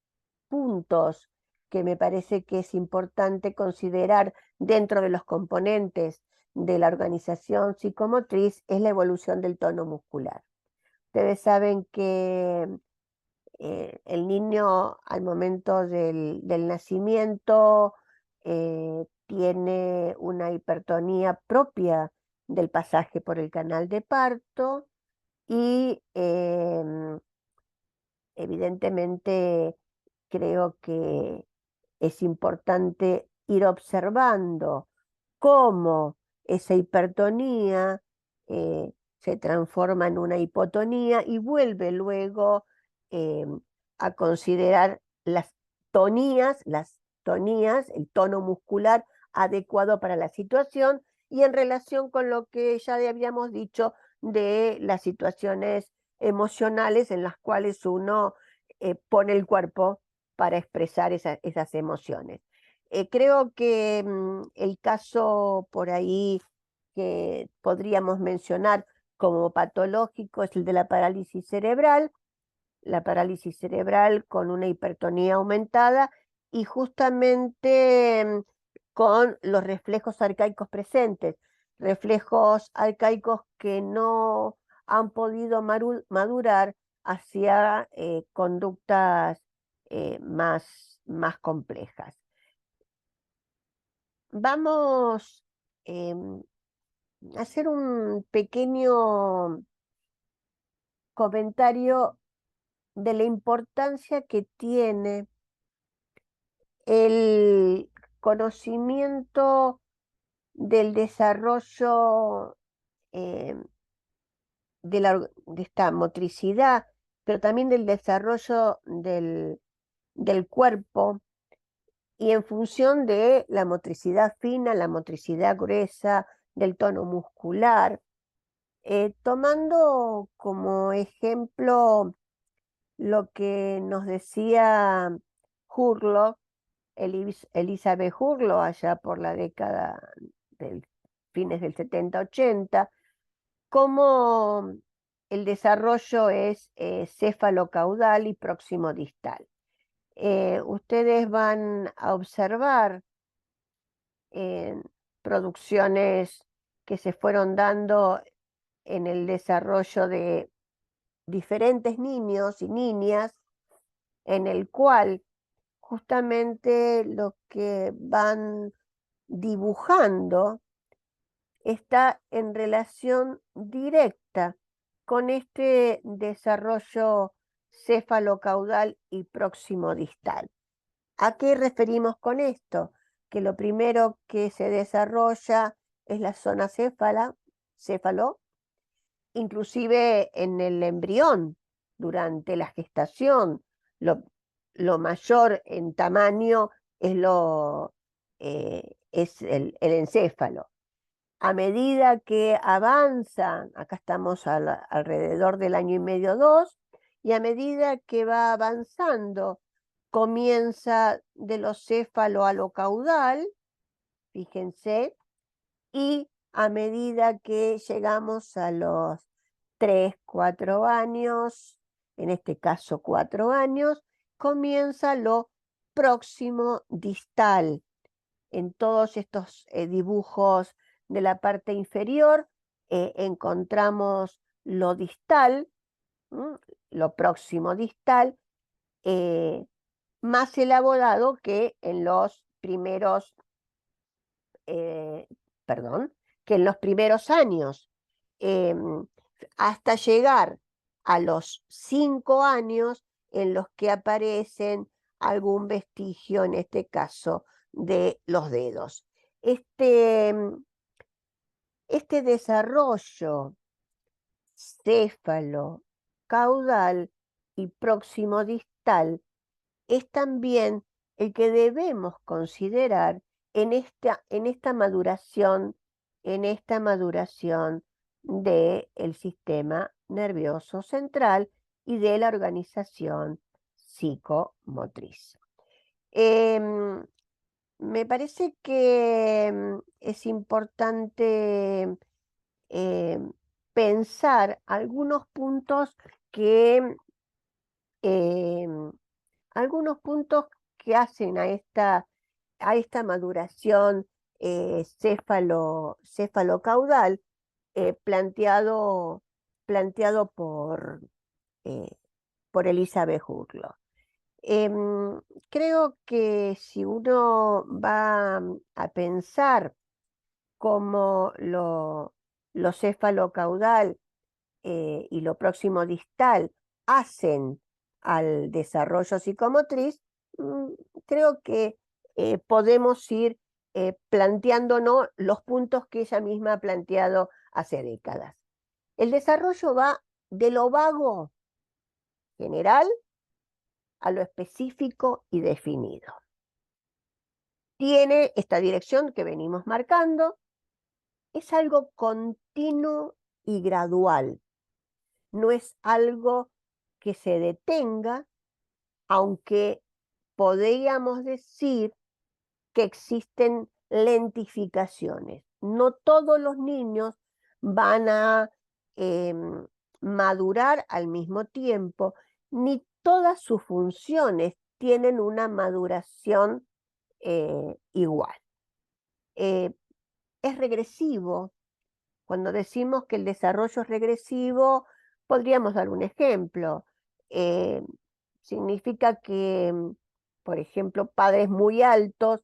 puntos que me parece que es importante considerar dentro de los componentes de la organización psicomotriz es la evolución del tono muscular. Ustedes saben que el niño al momento del nacimiento tiene una hipertonía propia del pasaje por el canal de parto y evidentemente creo que es importante ir observando cómo esa hipertonía se transforma en una hipotonía y vuelve luego eh, a considerar las tonías, el tono muscular adecuado para la situación y en relación con lo que ya habíamos dicho de las situaciones emocionales en las cuales uno pone el cuerpo para expresar esas emociones. Creo que el caso por ahí que podríamos mencionar como patológico es el de la parálisis cerebral con una hipertonía aumentada y justamente con los reflejos arcaicos presentes, reflejos arcaicos que no han podido madurar hacia conductas más complejas. Vamos a hacer un pequeño comentario de la importancia que tiene el conocimiento del desarrollo eh, de esta motricidad, pero también del desarrollo del cuerpo, y en función de la motricidad fina, la motricidad gruesa, del tono muscular, tomando como ejemplo lo que nos decía Hurlock, Elizabeth Hurlock, allá por la década del fines del 70-80, cómo el desarrollo es céfalo-caudal y próximo distal. Ustedes van a observar en producciones que se fueron dando en el desarrollo de diferentes niños y niñas, en el cual justamente lo que van dibujando está en relación directa con este desarrollo céfalo-caudal y próximo distal. ¿A qué referimos con esto? Que lo primero que se desarrolla es la zona céfalo, inclusive en el embrión, durante la gestación. Lo, lo mayor en tamaño es el encéfalo. A medida que avanza, acá estamos alrededor del año y medio, 2, y a medida que va avanzando, comienza de lo céfalo a lo caudal, fíjense, y a medida que llegamos a los 3, 4 años, en este caso 4 años, comienza lo próximo distal. En todos estos dibujos de la parte inferior encontramos lo distal, lo próximo distal, eh, más elaborado que en los primeros, eh, perdón, que en los primeros años, em, hasta llegar a los 5 años en los que aparecen algún vestigio, en este caso, de los dedos. Este desarrollo céfalo, caudal y próximo distal es también el que debemos considerar en esta maduración del sistema nervioso central y de la organización psicomotriz. Em, Me parece que es importante pensar algunos puntos que em, algunos puntos que hacen a esta maduración céfalo-caudal planteado eh, por Elizabeth Hurlock. Creo que si uno va a pensar cómo lo céfalo-caudal y lo próximo distal hacen al desarrollo psicomotriz, mm, creo que podemos ir planteándonos los puntos que ella misma ha planteado hace décadas. El desarrollo va de lo vago general a lo específico y definido. Tiene esta dirección que venimos marcando, es algo continuo y gradual. No es algo que se detenga, aunque podríamos decir que existen lentificaciones. No todos los niños van a madurar al mismo tiempo, ni todas sus funciones tienen una maduración igual. Es regresivo. Cuando decimos que el desarrollo es regresivo, podríamos dar un ejemplo. Eh, significa que, por ejemplo, padres muy altos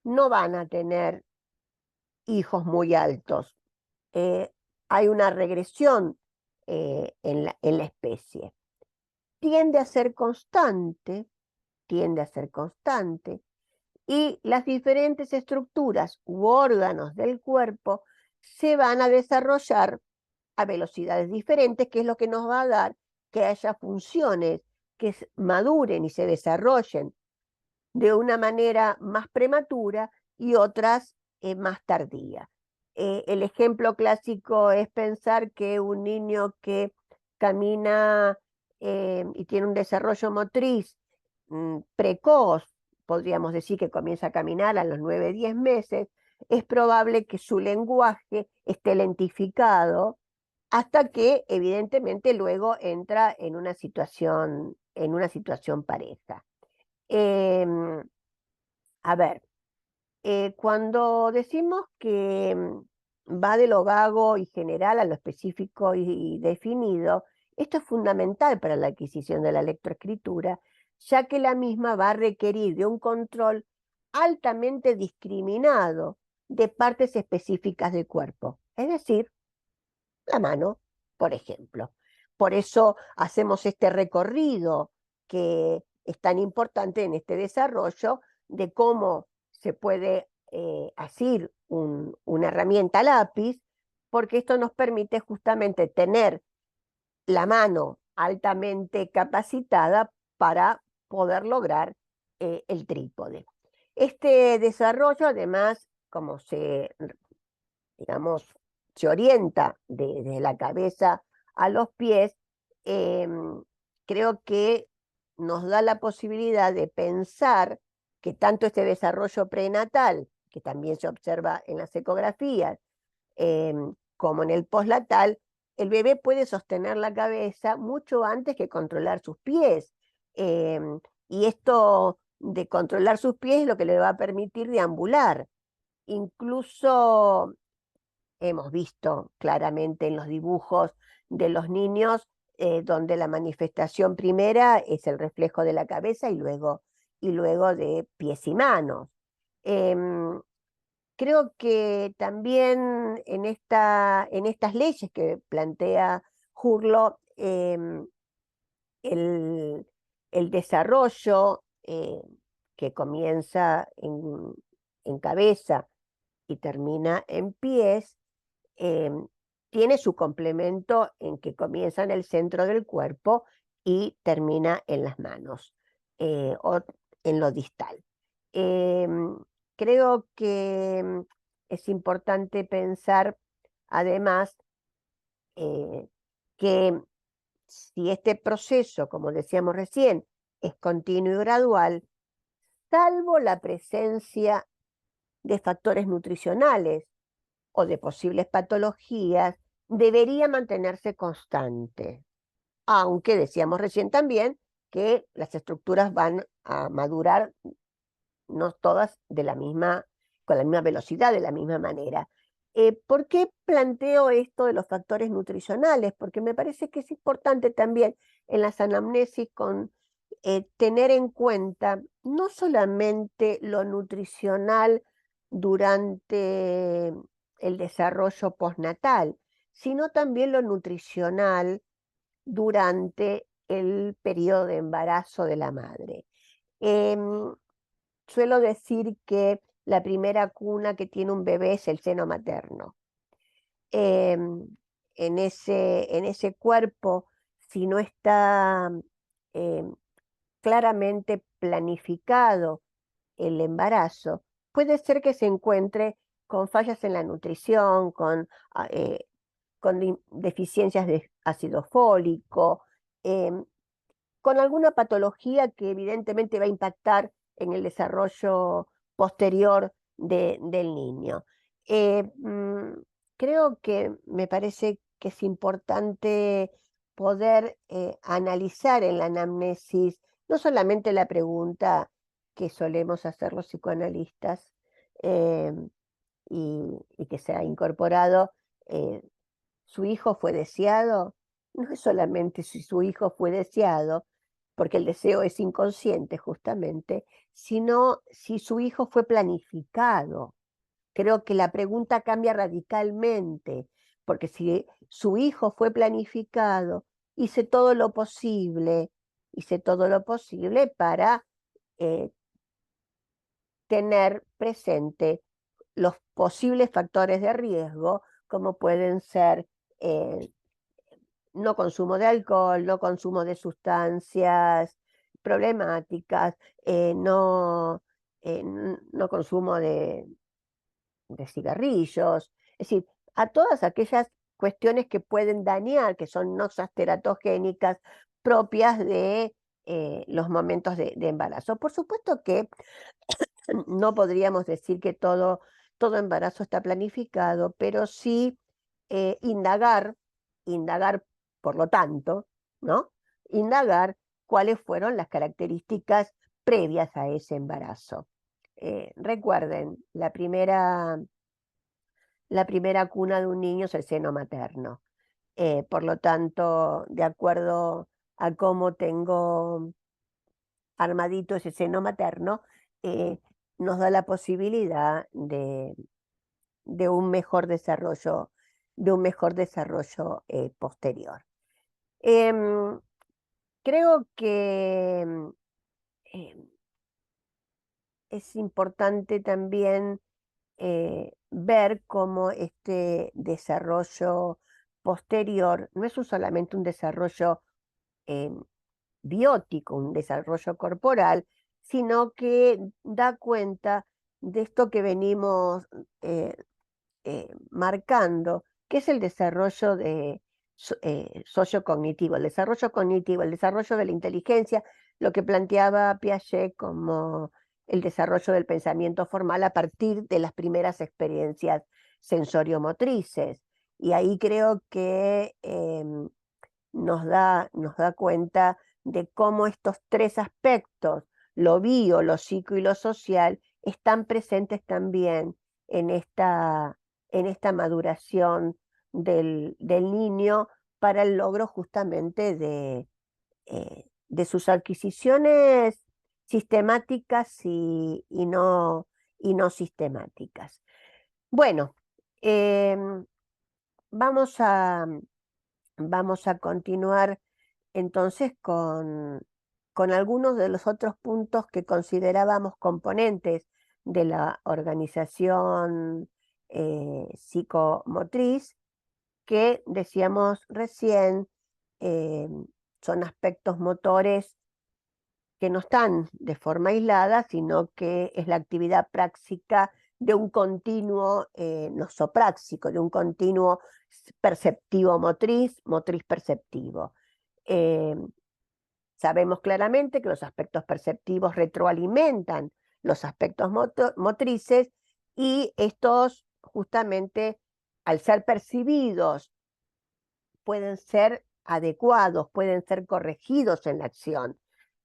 no van a tener hijos muy altos. Eh, hay una regresión en la especie. Tiende a ser constante, tiende a ser constante, y las diferentes estructuras u órganos del cuerpo se van a desarrollar a velocidades diferentes, que es lo que nos va a dar que haya funciones que maduren y se desarrollen de una manera más prematura y otras más tardía. El ejemplo clásico es pensar que un niño que camina y tiene un desarrollo motriz precoz, podríamos decir que comienza a caminar a los 9, 10 meses, es probable que su lenguaje esté lentificado hasta que evidentemente luego entra en una situación pareja. Em, a ver, cuando decimos que va de lo vago y general a lo específico y definido, esto es fundamental para la adquisición de la lectoescritura, ya que la misma va a requerir de un control altamente discriminado de partes específicas del cuerpo, es decir, la mano, por ejemplo. Por eso hacemos este recorrido que es tan importante en este desarrollo de cómo se puede asir una herramienta lápiz, porque esto nos permite justamente tener la mano altamente capacitada para poder lograr el trípode. Este desarrollo, además, como digamos, se orienta desde la cabeza a los pies, creo que nos da la posibilidad de pensar que tanto este desarrollo prenatal, que también se observa en las ecografías, como en el postnatal, el bebé puede sostener la cabeza mucho antes que controlar sus pies. Y esto de controlar sus pies es lo que le va a permitir deambular. Incluso hemos visto claramente en los dibujos de los niños, donde la manifestación primera es el reflejo de la cabeza y luego de pies y manos. Em, creo que también en estas leyes que plantea Hurlo, el, el desarrollo que comienza en cabeza y termina en pies, eh, tiene su complemento en que comienza en el centro del cuerpo y termina en las manos o en lo distal. Em, creo que es importante pensar, además, eh, que si este proceso, como decíamos recién, es continuo y gradual, salvo la presencia de factores nutricionales o de posibles patologías, debería mantenerse constante. Aunque decíamos recién también que las estructuras van a madurar no todas con la misma velocidad, de la misma manera. ¿Por qué planteo esto de los factores nutricionales? Porque me parece que es importante también en las anamnesis tener en cuenta no solamente lo nutricional durante el desarrollo postnatal, sino también lo nutricional durante el periodo de embarazo de la madre. Em, Suelo decir que la primera cuna que tiene un bebé es el seno materno. Em, en ese cuerpo, si no está em, claramente planificado el embarazo, puede ser que se encuentre con fallas en la nutrición, con deficiencias de ácido fólico, em, con alguna patología que evidentemente va a impactar en el desarrollo posterior del niño. Eh, mm, creo que me parece que es importante poder analizar en la anamnesis no solamente la pregunta que solemos hacer los psicoanalistas eh, y que se ha incorporado, ¿su hijo fue deseado? no es solamente si su hijo fue deseado, porque el deseo es inconsciente justamente, sino si su hijo fue planificado. Creo que la pregunta cambia radicalmente, porque si su hijo fue planificado, hice todo lo posible, hice todo lo posible para eh, tener presente los posibles factores de riesgo, como pueden ser eh, no consumo de alcohol, no consumo de sustancias problemáticas, no consumo de cigarrillos, es decir, a todas aquellas cuestiones que pueden dañar, que son noxas teratogénicas propias de los momentos de embarazo. Por supuesto que no podríamos decir que todo embarazo está planificado, pero sí indagar, por lo tanto, ¿no? Indagar cuáles fueron las características previas a ese embarazo. Recuerden, la primera cuna de un niño es el seno materno. Por lo tanto, de acuerdo a cómo tengo armadito ese seno materno, eh, nos da la posibilidad de un mejor desarrollo, posterior. Em, Creo que em, es importante también ver cómo este desarrollo posterior no es solamente un desarrollo em, biótico, un desarrollo corporal, sino que da cuenta de esto que venimos eh, marcando, que es el desarrollo sociocognitivo, el desarrollo cognitivo, el desarrollo de la inteligencia, lo que planteaba Piaget como el desarrollo del pensamiento formal a partir de las primeras experiencias sensoriomotrices. Y ahí creo que nos da cuenta de cómo estos tres aspectos, lo bio, lo psico y lo social, están presentes también en esta maduración del niño para el logro justamente de sus adquisiciones sistemáticas y no sistemáticas. Bueno, em, vamos a, vamos a continuar entonces con algunos de los otros puntos que considerábamos componentes de la organización psicomotriz, que decíamos recién, eh, son aspectos motores que no están de forma aislada, sino que es la actividad práctica de un continuo nosopráxico, de un continuo perceptivo motriz, motriz perceptivo. Eh, Sabemos claramente que los aspectos perceptivos retroalimentan los aspectos motrices y estos justamente al ser percibidos pueden ser adecuados, pueden ser corregidos en la acción.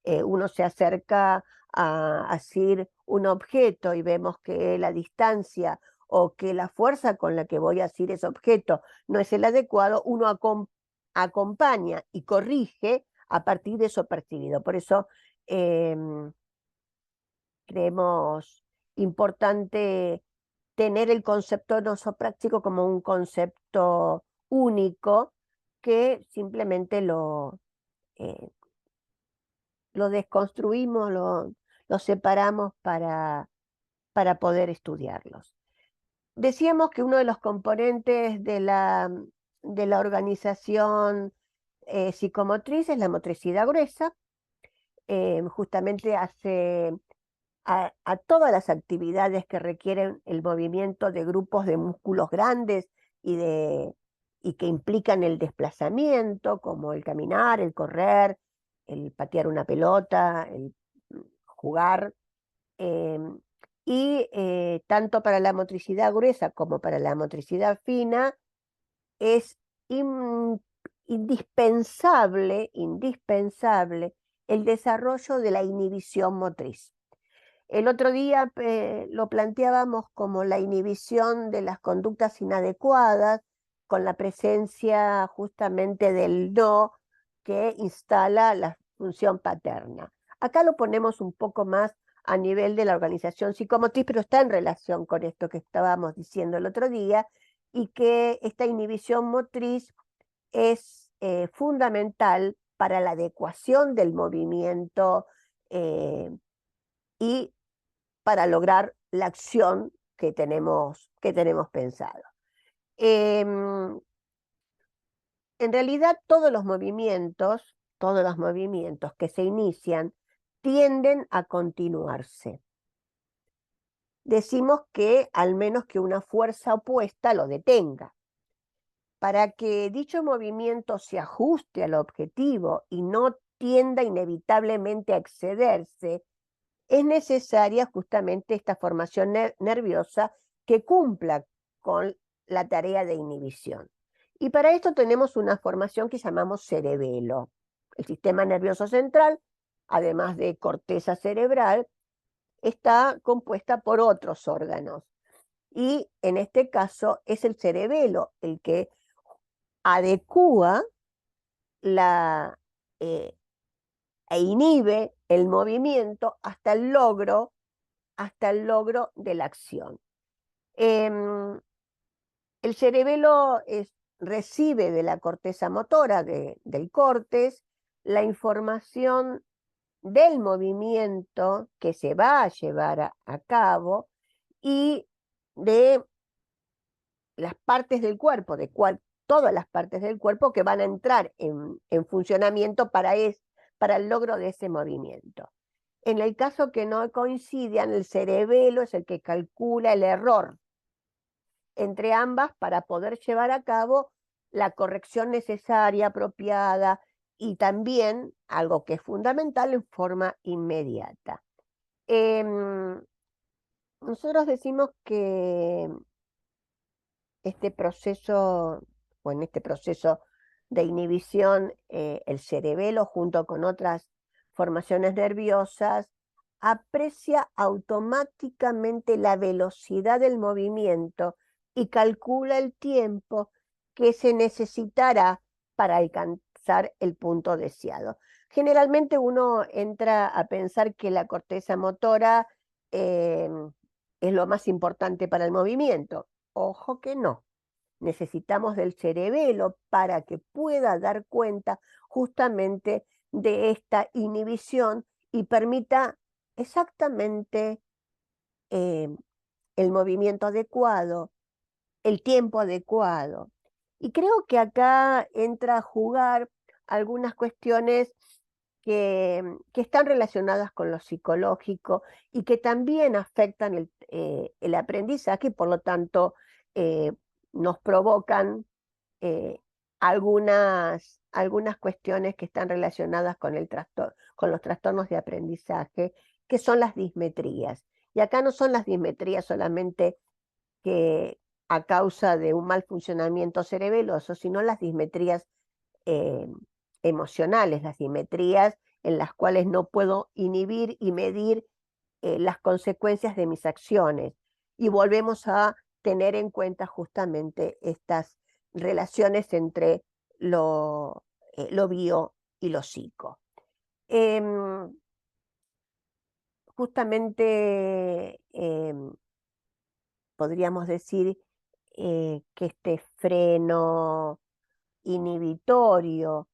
Uno se acerca a asir un objeto y vemos que la distancia o que la fuerza con la que voy a asir ese objeto no es el adecuado, uno acompaña y corrige a partir de eso percibido. Por eso creemos importante tener el concepto nosopráctico como un concepto único que simplemente eh, lo desconstruimos, lo separamos para poder estudiarlos. Decíamos que uno de los componentes de la organización psicomotriz es la motricidad gruesa, justamente hace a todas las actividades que requieren el movimiento de grupos de músculos grandes y que implican el desplazamiento, como el caminar, el correr, el patear una pelota, el jugar. em, Tanto para la motricidad gruesa como para la motricidad fina es in- indispensable el desarrollo de la inhibición motriz. El otro día lo planteábamos como la inhibición de las conductas inadecuadas, con la presencia justamente del no que instala la función paterna. Acá lo ponemos un poco más a nivel de la organización psicomotriz, pero está en relación con esto que estábamos diciendo el otro día, y que esta inhibición motriz es fundamental para la adecuación del movimiento eh, y para lograr la acción que tenemos pensado. Em, en realidad todos los movimientos que se inician tienden a continuarse. Decimos que al menos que una fuerza opuesta lo detenga. Para que dicho movimiento se ajuste al objetivo y no tienda inevitablemente a excederse, es necesaria justamente esta formación nerviosa que cumpla con la tarea de inhibición. Y para esto tenemos una formación que llamamos cerebelo. El sistema nervioso central, además de corteza cerebral, está compuesta por otros órganos. Y en este caso es el cerebelo el que adecúa la, eh, e inhibe el movimiento hasta el logro de la acción. El cerebelo recibe de la corteza motora, del córtex, la información del movimiento que se va a llevar a cabo y de las partes del cuerpo, todas las partes del cuerpo que van a entrar en funcionamiento para el logro de ese movimiento. En el caso que no coincidan, el cerebelo es el que calcula el error entre ambas para poder llevar a cabo la corrección necesaria, apropiada y también, algo que es fundamental, en forma inmediata. Nosotros decimos que este proceso, o en este proceso de inhibición, el cerebelo junto con otras formaciones nerviosas aprecia automáticamente la velocidad del movimiento y calcula el tiempo que se necesitará para alcanzar el punto deseado. Generalmente uno entra a pensar que la corteza motora es lo más importante para el movimiento. Ojo que no. Necesitamos del cerebelo para que pueda dar cuenta justamente de esta inhibición y permita exactamente eh, el movimiento adecuado, el tiempo adecuado. Y creo que acá entra a jugar algunas cuestiones que están relacionadas con lo psicológico y que también afectan el aprendizaje y por lo tanto eh, nos provocan eh, algunas cuestiones que están relacionadas con los trastornos de aprendizaje, que son las dismetrías. Y acá no son las dismetrías solamente que a causa de un mal funcionamiento cerebeloso, sino las dismetrías eh, emocionales, las dismetrías en las cuales no puedo inhibir y medir las consecuencias de mis acciones. Y volvemos a tener en cuenta justamente estas relaciones entre lo bio y lo psico. Em, Justamente podríamos decir que este freno inhibitorio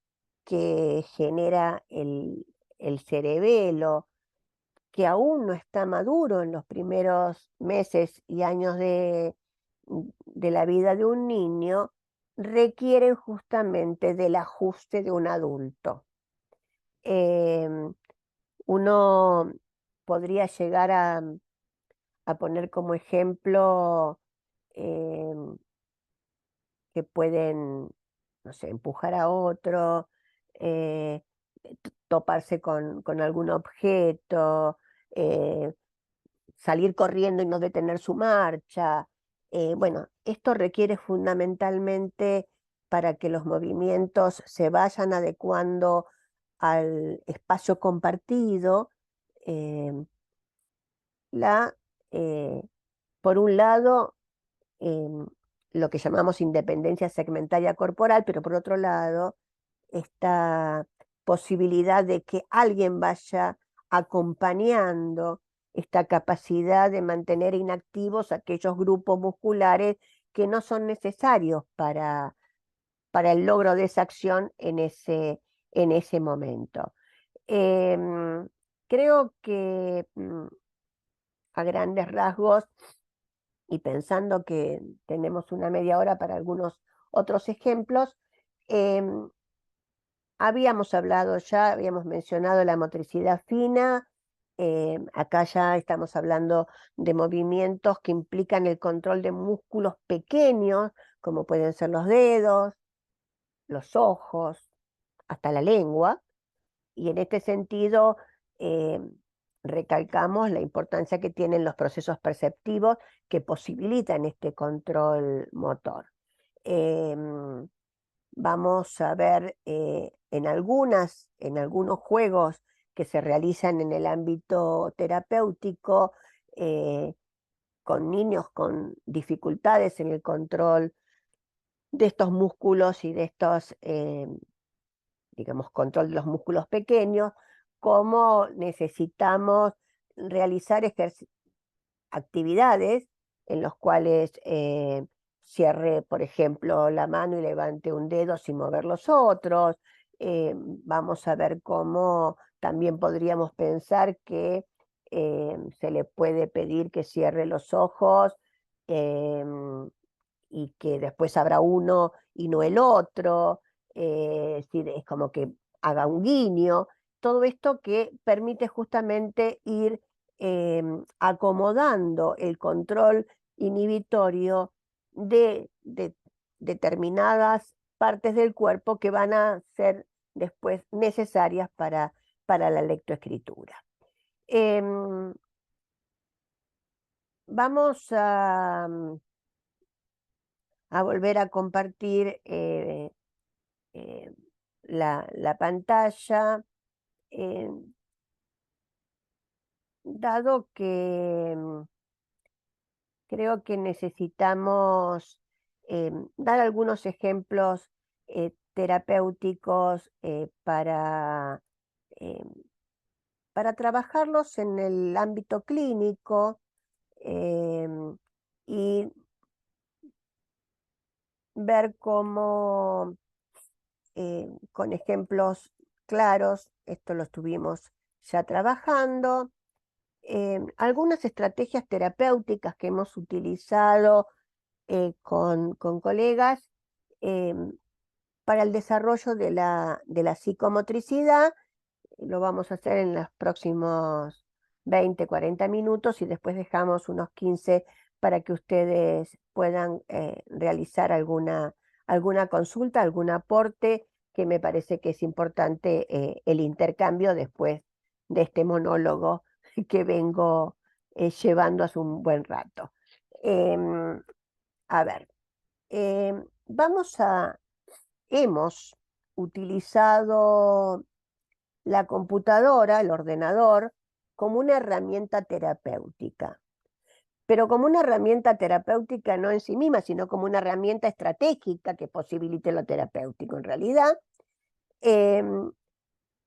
que genera el cerebelo, que aún no está maduro en los primeros meses y años de la vida de un niño, requieren justamente del ajuste de un adulto. Em, Uno podría llegar a poner como ejemplo em, que pueden, no sé, empujar a otro, eh, toparse con algún objeto, eh, salir corriendo y no detener su marcha. Bueno, esto requiere fundamentalmente para que los movimientos se vayan adecuando al espacio compartido, eh, la, eh, por un lado, em, lo que llamamos independencia segmentaria corporal, pero por otro lado, esta posibilidad de que alguien vaya acompañando esta capacidad de mantener inactivos aquellos grupos musculares que no son necesarios para el logro de esa acción en ese momento. Creo que a grandes rasgos, y pensando que tenemos una media hora para algunos otros ejemplos, habíamos hablado ya, habíamos mencionado la motricidad fina. Acá ya estamos hablando de movimientos que implican el control de músculos pequeños, como pueden ser los dedos, los ojos, hasta la lengua. Y en este sentido, eh, recalcamos la importancia que tienen los procesos perceptivos que posibilitan este control motor. Vamos a ver en algunos juegos que se realizan en el ámbito terapéutico, eh, con niños con dificultades en el control de estos músculos y de estos, digamos, control de los músculos pequeños, cómo necesitamos realizar actividades en los cuales cierre, por ejemplo, la mano y levante un dedo sin mover los otros. Vamos a ver cómo también podríamos pensar que se le puede pedir que cierre los ojos, y que después habrá uno y no el otro. Es como que haga un guiño. Todo esto que permite justamente ir acomodando el control inhibitorio de determinadas partes del cuerpo que van a ser después necesarias para la lectoescritura. Vamos a volver a compartir la pantalla, eh, dado que creo que necesitamos dar algunos ejemplos terapéuticos eh, para trabajarlos en el ámbito clínico, y ver cómo con ejemplos claros, esto lo estuvimos ya trabajando, algunas estrategias terapéuticas que hemos utilizado con colegas para el desarrollo de la psicomotricidad. Lo vamos a hacer en los próximos 20, 40 minutos y después dejamos unos 15 para que ustedes puedan realizar alguna consulta, algún aporte, que me parece que es importante el intercambio después de este monólogo que vengo llevando hace un buen rato. A ver, hemos utilizado la computadora, el ordenador, como una herramienta terapéutica, pero como una herramienta terapéutica no en sí misma, sino como una herramienta estratégica que posibilite lo terapéutico en realidad, em,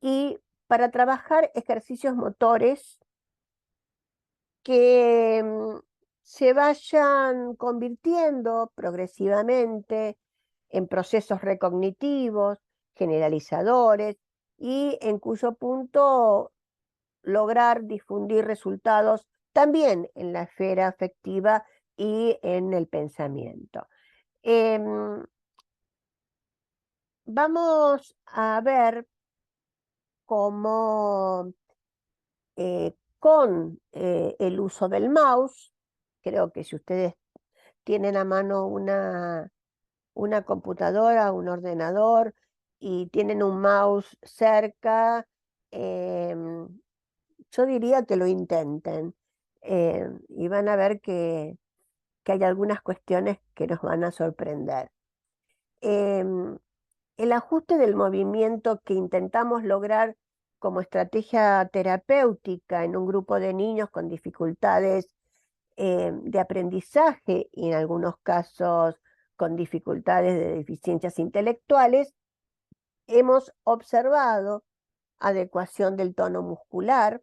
y para trabajar ejercicios motores que se vayan convirtiendo progresivamente en procesos recognitivos, generalizadores, y en cuyo punto lograr difundir resultados también en la esfera afectiva y en el pensamiento. Vamos a ver cómo con el uso del mouse, creo que si ustedes tienen a mano una computadora, un ordenador y tienen un mouse cerca, yo diría que lo intenten, y van a ver que hay algunas cuestiones que nos van a sorprender. Em, el ajuste del movimiento que intentamos lograr como estrategia terapéutica en un grupo de niños con dificultades de aprendizaje y en algunos casos con dificultades de deficiencias intelectuales, hemos observado adecuación del tono muscular,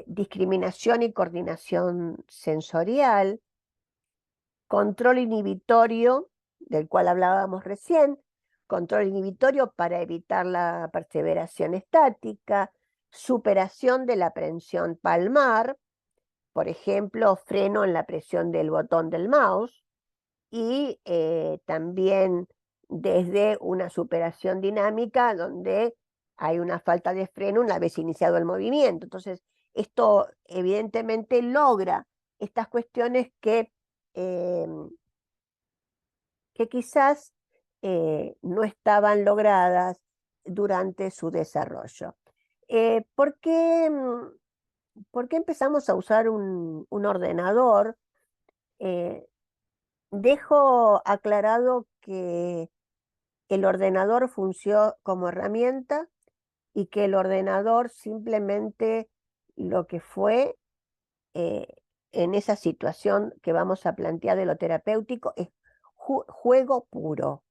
discriminación y coordinación sensorial, control inhibitorio, del cual hablábamos recién, control inhibitorio para evitar la perseveración estática, superación de la prensión palmar, por ejemplo, freno en la presión del botón del mouse, y también desde una superación dinámica donde hay una falta de freno una vez iniciado el movimiento. Entonces, esto evidentemente logra estas cuestiones eh, que quizás no estaban logradas durante su desarrollo. ¿Por qué, por qué empezamos a usar un ordenador? Dejo aclarado que el ordenador funciona como herramienta y que el ordenador simplemente lo que fue eh, en esa situación que vamos a plantear de lo terapéutico es juego puro.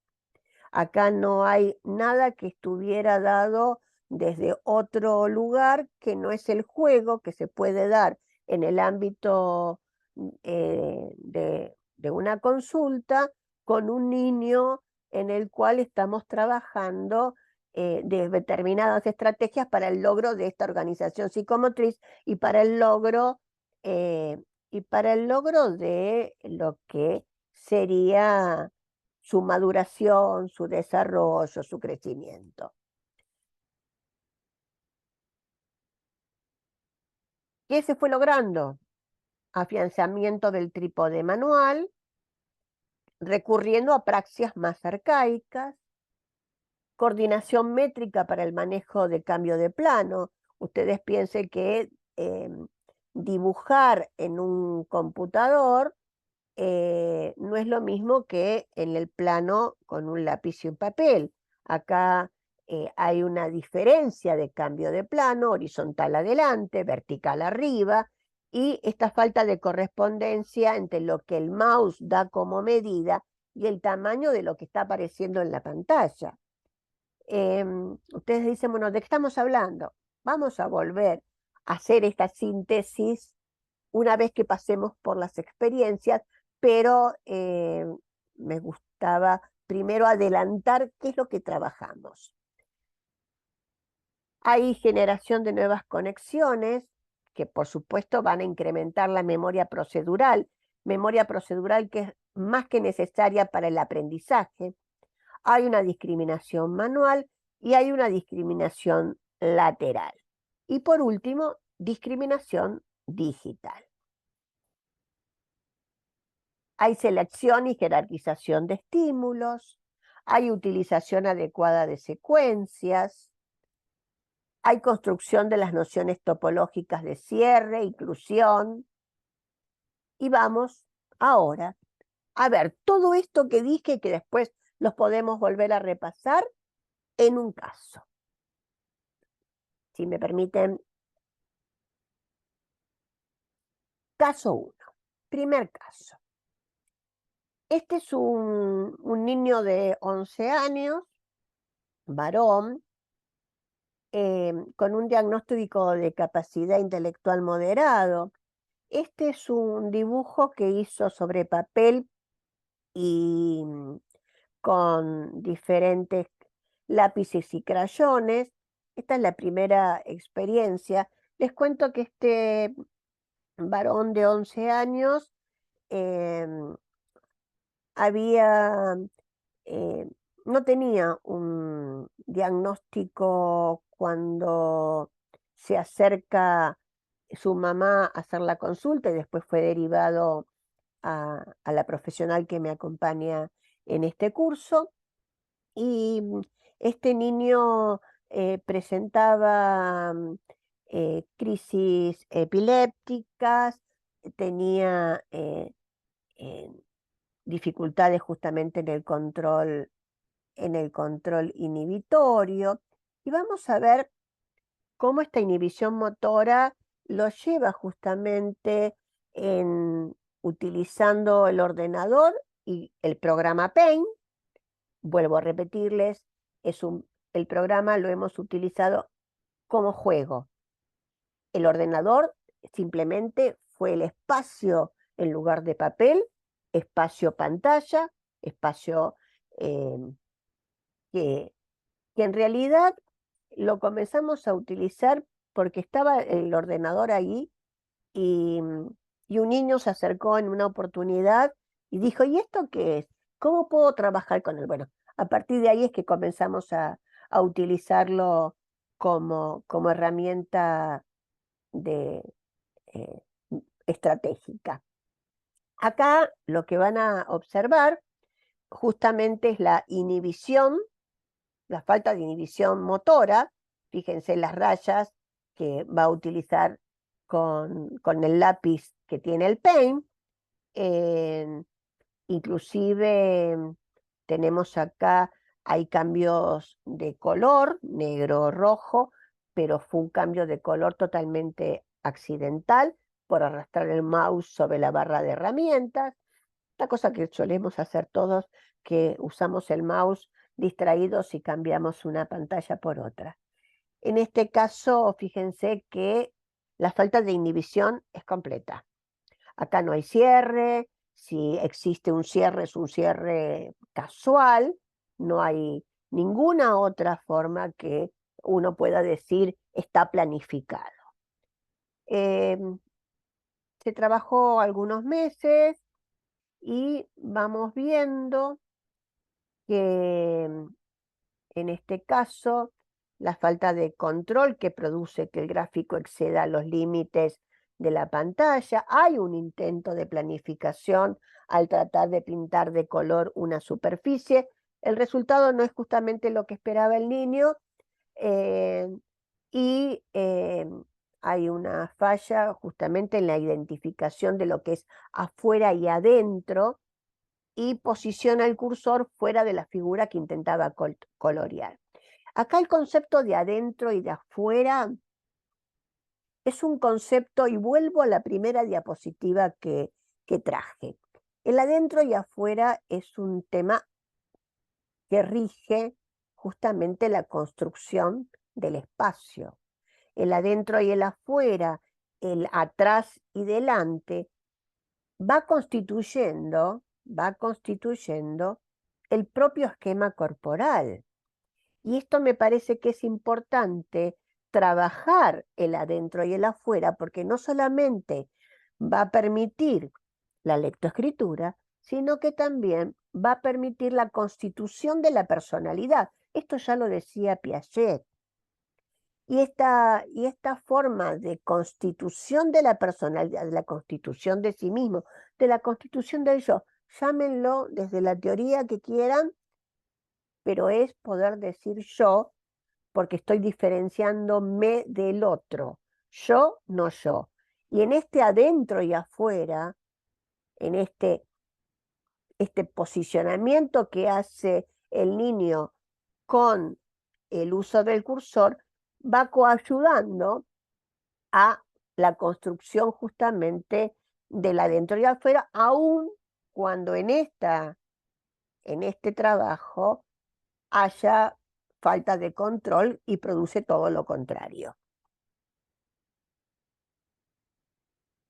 Acá no hay nada que estuviera dado desde otro lugar que no es el juego que se puede dar en el ámbito de una consulta con un niño en el cual estamos trabajando de determinadas estrategias para el logro de esta organización psicomotriz y para el logro, y para el logro de lo que sería su maduración, su desarrollo, su crecimiento. ¿Qué se fue logrando? Afianzamiento del trípode manual, recurriendo a praxias más arcaicas, coordinación métrica para el manejo de cambio de plano. Ustedes piensen que dibujar en un computador no es lo mismo que en el plano con un lápiz y un papel. Acá hay una diferencia de cambio de plano, horizontal adelante, vertical arriba, y esta falta de correspondencia entre lo que el mouse da como medida y el tamaño de lo que está apareciendo en la pantalla. Ustedes dicen, bueno, ¿de qué estamos hablando? Vamos a volver a hacer esta síntesis una vez que pasemos por las experiencias, pero me gustaba primero adelantar qué es lo que trabajamos. Hay generación de nuevas conexiones que por supuesto van a incrementar la memoria procedural que es más que necesaria para el aprendizaje. Hay una discriminación manual y hay una discriminación lateral. Y por último, discriminación digital. Hay selección y jerarquización de estímulos, hay utilización adecuada de secuencias, hay construcción de las nociones topológicas de cierre, inclusión. Y vamos ahora a ver todo esto que dije, que después los podemos volver a repasar en un caso. Si me permiten. Caso 1. Primer caso. Este es un niño de 11 años, varón, con un diagnóstico de capacidad intelectual moderado. Este es un dibujo que hizo sobre papel y con diferentes lápices y crayones. Esta es la primera experiencia. Les cuento que este varón de 11 años había eh, no tenía un diagnóstico cuando se acerca su mamá a hacer la consulta y después fue derivado a la profesional que me acompaña en este curso. Y este niño presentaba crisis epilépticas, tenía eh, dificultades justamente en el control inhibitorio. Y vamos a ver cómo esta inhibición motora lo lleva justamente en utilizando el ordenador Y el programa Paint, vuelvo a repetirles, el programa lo hemos utilizado como juego. El ordenador simplemente fue el espacio en lugar de papel, espacio pantalla, espacio eh, que, que en realidad lo comenzamos a utilizar porque estaba el ordenador ahí y, y un niño se acercó en una oportunidad y dijo, ¿y esto qué es? ¿Cómo puedo trabajar con él? Bueno, a partir de ahí es que comenzamos a utilizarlo como herramienta de, eh, estratégica. Acá lo que van a observar justamente es la inhibición, la falta de inhibición motora. Fíjense las rayas que va a utilizar con el lápiz que tiene el Paint. Inclusive tenemos acá, hay cambios de color, negro, rojo, pero fue un cambio de color totalmente accidental por arrastrar el mouse sobre la barra de herramientas. La cosa que solemos hacer todos, que usamos el mouse distraídos y cambiamos una pantalla por otra. En este caso, fíjense que la falta de inhibición es completa. Acá no hay cierre, si existe un cierre es un cierre casual, no hay ninguna otra forma que uno pueda decir está planificado. Se trabajó algunos meses y vamos viendo que en este caso la falta de control que produce que el gráfico exceda los límites de la pantalla. Hay un intento de planificación al tratar de pintar de color una superficie. El resultado no es justamente lo que esperaba el niño eh, y hay una falla justamente en la identificación de lo que es afuera y adentro y posiciona el cursor fuera de la figura que intentaba colorear. Acá el concepto de adentro y de afuera es un concepto, y vuelvo a la primera diapositiva que traje. El adentro y afuera es un tema que rige justamente la construcción del espacio. El adentro y el afuera, el atrás y delante, va constituyendo el propio esquema corporal. Y esto me parece que es importante trabajar el adentro y el afuera, porque no solamente va a permitir la lectoescritura, sino que también va a permitir la constitución de la personalidad. Esto ya lo decía Piaget. Y esta forma de constitución de la personalidad, de la constitución de sí mismo, de la constitución del yo, llámenlo desde la teoría que quieran, pero es poder decir yo porque estoy diferenciándome del otro. Yo, no yo. Y en este adentro y afuera, en este posicionamiento que hace el niño con el uso del cursor, va coayudando a la construcción justamente del adentro y afuera, aun cuando en este trabajo haya falta de control y produce todo lo contrario.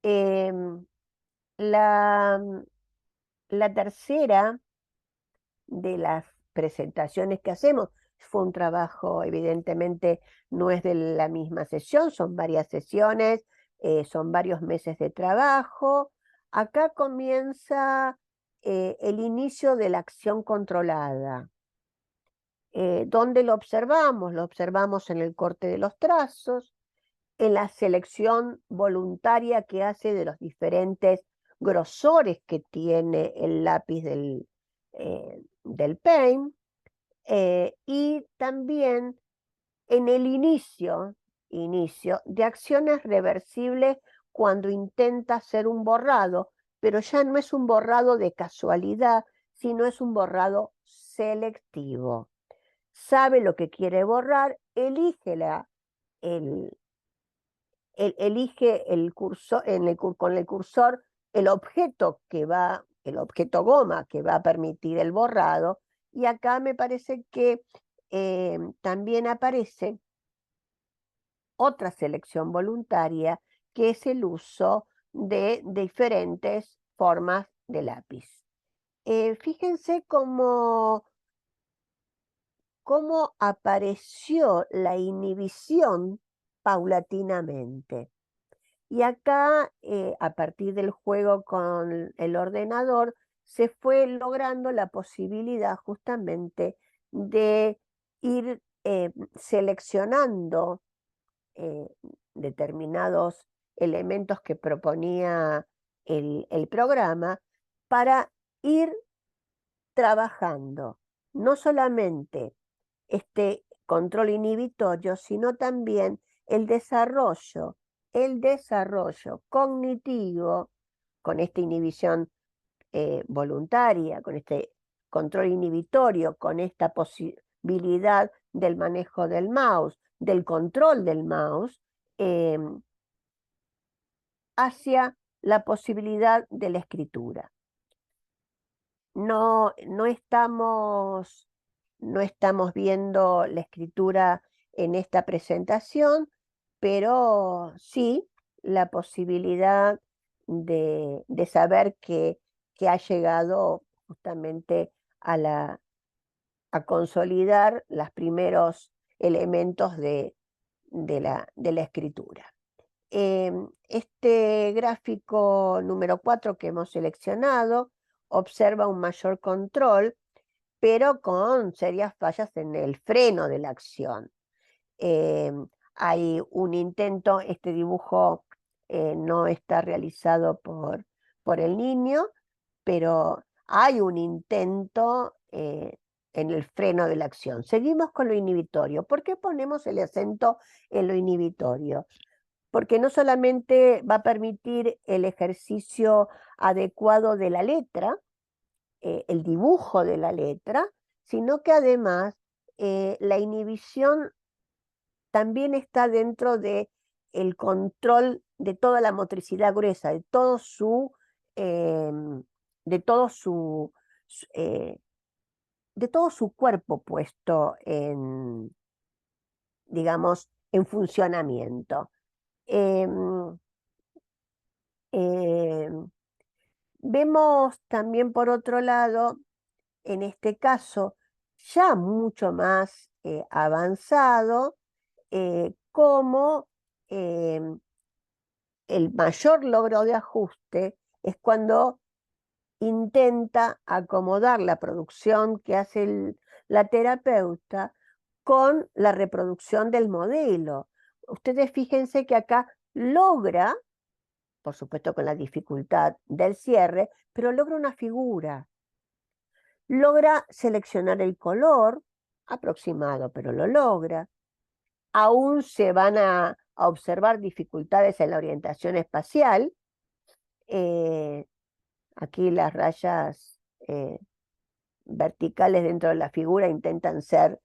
Em, la, la tercera de las presentaciones que hacemos fue un trabajo, evidentemente no es de la misma sesión, son varias sesiones, son varios meses de trabajo. Acá comienza el inicio de la acción controlada. ¿Dónde lo observamos? Lo observamos en el corte de los trazos, en la selección voluntaria que hace de los diferentes grosores que tiene el lápiz del Paint, y también en el inicio de acciones reversibles cuando intenta hacer un borrado, pero ya no es un borrado de casualidad, sino es un borrado selectivo. Sabe lo que quiere borrar, elige el, elige el cursor, con el cursor el objeto que va el objeto goma que va a permitir el borrado. Y acá me parece que también aparece otra selección voluntaria, que es el uso de diferentes formas de lápiz. Fíjense cómo apareció la inhibición paulatinamente. Y acá, a partir del juego con el ordenador, se fue logrando la posibilidad justamente de ir seleccionando eh, determinados elementos que proponía el programa para ir trabajando no solamente este control inhibitorio, sino también el desarrollo, el desarrollo cognitivo con esta inhibición voluntaria, con este control inhibitorio, con esta posibilidad del manejo del mouse, del control del mouse, eh, hacia la posibilidad de la escritura. No estamos, no estamos viendo la escritura en esta presentación, pero sí la posibilidad de saber que ha llegado justamente a consolidar los primeros elementos de la escritura. Este gráfico número 4 que hemos seleccionado observa un mayor control, pero con serias fallas en el freno de la acción. Eh, Hay un intento, este dibujo no está realizado por el niño, pero hay un intento en el freno de la acción. Seguimos con lo inhibitorio. ¿Por qué ponemos el acento en lo inhibitorio? Porque no solamente va a permitir el ejercicio adecuado de la letra, el dibujo de la letra, sino que además la inhibición también está dentro de el control de toda la motricidad gruesa, em, de todo su, su- eh, de todo su cuerpo puesto en, digamos, en funcionamiento. Em, em, Vemos también por otro lado, en este caso, ya mucho más avanzado, cómo el mayor logro de ajuste es cuando intenta acomodar la producción que hace la terapeuta con la reproducción del modelo. Ustedes fíjense que acá logra, por supuesto con la dificultad del cierre, pero logra una figura. Logra seleccionar el color aproximado, pero lo logra. Aún se van a observar dificultades en la orientación espacial. Eh, Aquí las rayas verticales dentro de la figura intentan ser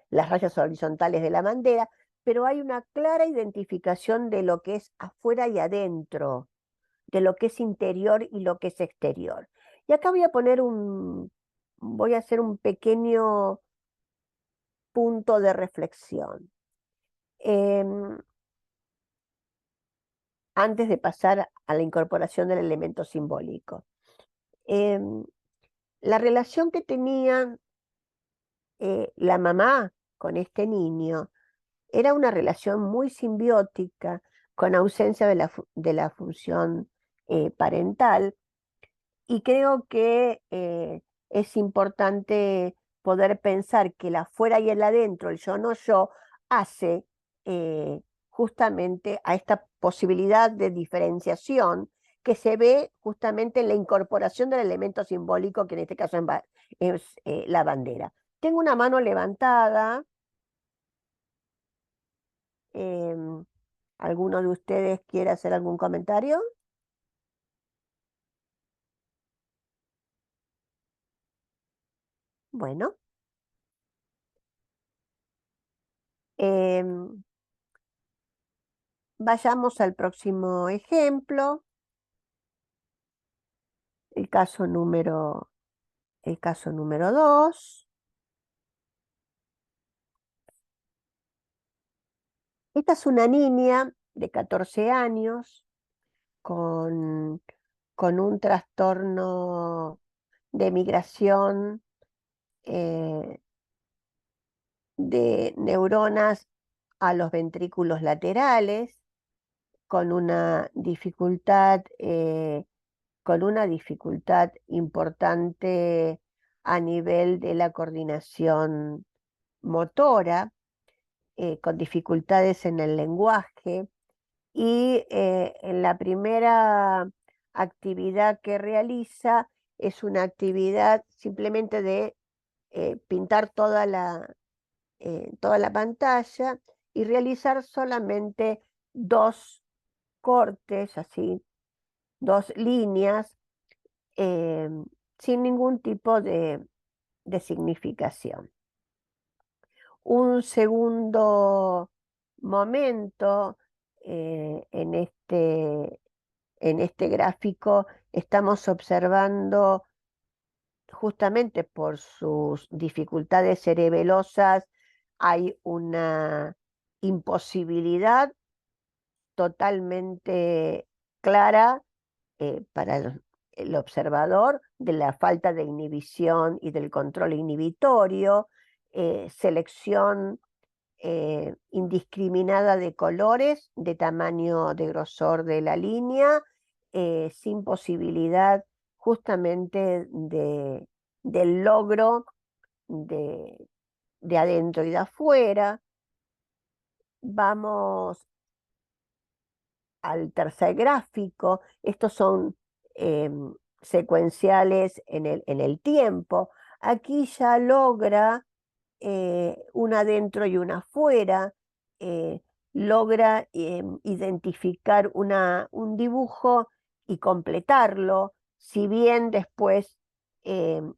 las rayas horizontales de la bandera, pero hay una clara identificación de lo que es afuera y adentro, de lo que es interior y lo que es exterior. Y acá voy a hacer un pequeño punto de reflexión. Em, Antes de pasar a la incorporación del elemento simbólico. Em, la relación que tenía la mamá con este niño era una relación muy simbiótica, con ausencia de la función parental, y creo que es importante poder pensar que el afuera y el adentro, el yo no yo, hace justamente a esta posibilidad de diferenciación que se ve justamente en la incorporación del elemento simbólico, que en este caso es la bandera. Tengo una mano levantada. em, ¿Alguno de ustedes quiere hacer algún comentario? Bueno, em, vayamos al próximo ejemplo. el caso número 2. Esta es una niña de 14 años con, con un trastorno de migración de neuronas a los ventrículos laterales, con una dificultad, importante a nivel de la coordinación motora, con dificultades en el lenguaje, y en la primera actividad que realiza es una actividad simplemente de pintar toda la pantalla y realizar solamente dos cortes, así, dos líneas, eh, sin ningún tipo de significación. Un segundo momento, en este gráfico estamos observando, justamente por sus dificultades cerebelosas, hay una imposibilidad totalmente clara, para el observador, de la falta de inhibición y del control inhibitorio, selección indiscriminada de colores, de tamaño, de grosor de la línea, sin posibilidad justamente del logro de, de adentro y de afuera. Vamos al tercer gráfico. Estos son secuenciales en el tiempo. Aquí ya logra una adentro y una afuera, logra identificar un dibujo y completarlo, si bien después em,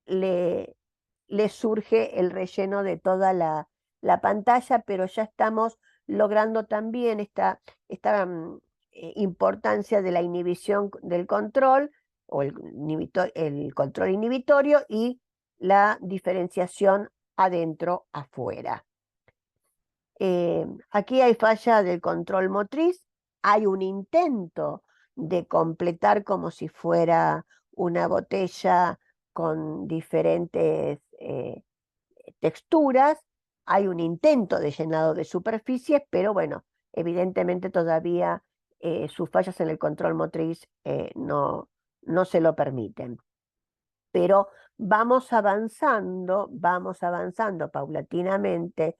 le, le surge el relleno de toda la pantalla, pero ya estamos logrando también esta importancia de la inhibición del control, o el control inhibitorio, y la diferenciación adentro, afuera. Aquí hay falla del control motriz, hay un intento de completar como si fuera una botella con diferentes texturas, hay un intento de llenado de superficies, pero bueno, evidentemente todavía sus fallas en el control motriz no se lo permiten. Pero vamos avanzando paulatinamente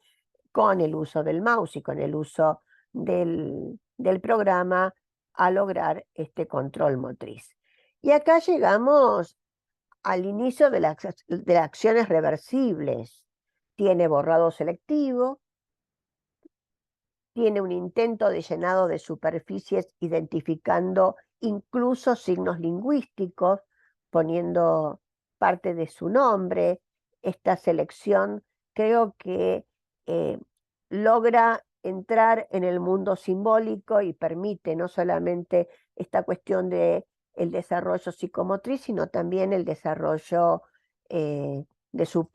con el uso del mouse y con el uso del programa, a lograr este control motriz. Y acá llegamos al inicio de las acciones reversibles. Tiene borrado selectivo, tiene un intento de llenado de superficies identificando incluso signos lingüísticos, poniendo parte de su nombre. Esta selección creo que eh, logra entrar en el mundo simbólico y permite no solamente esta cuestión de el desarrollo psicomotriz, sino también el desarrollo de de su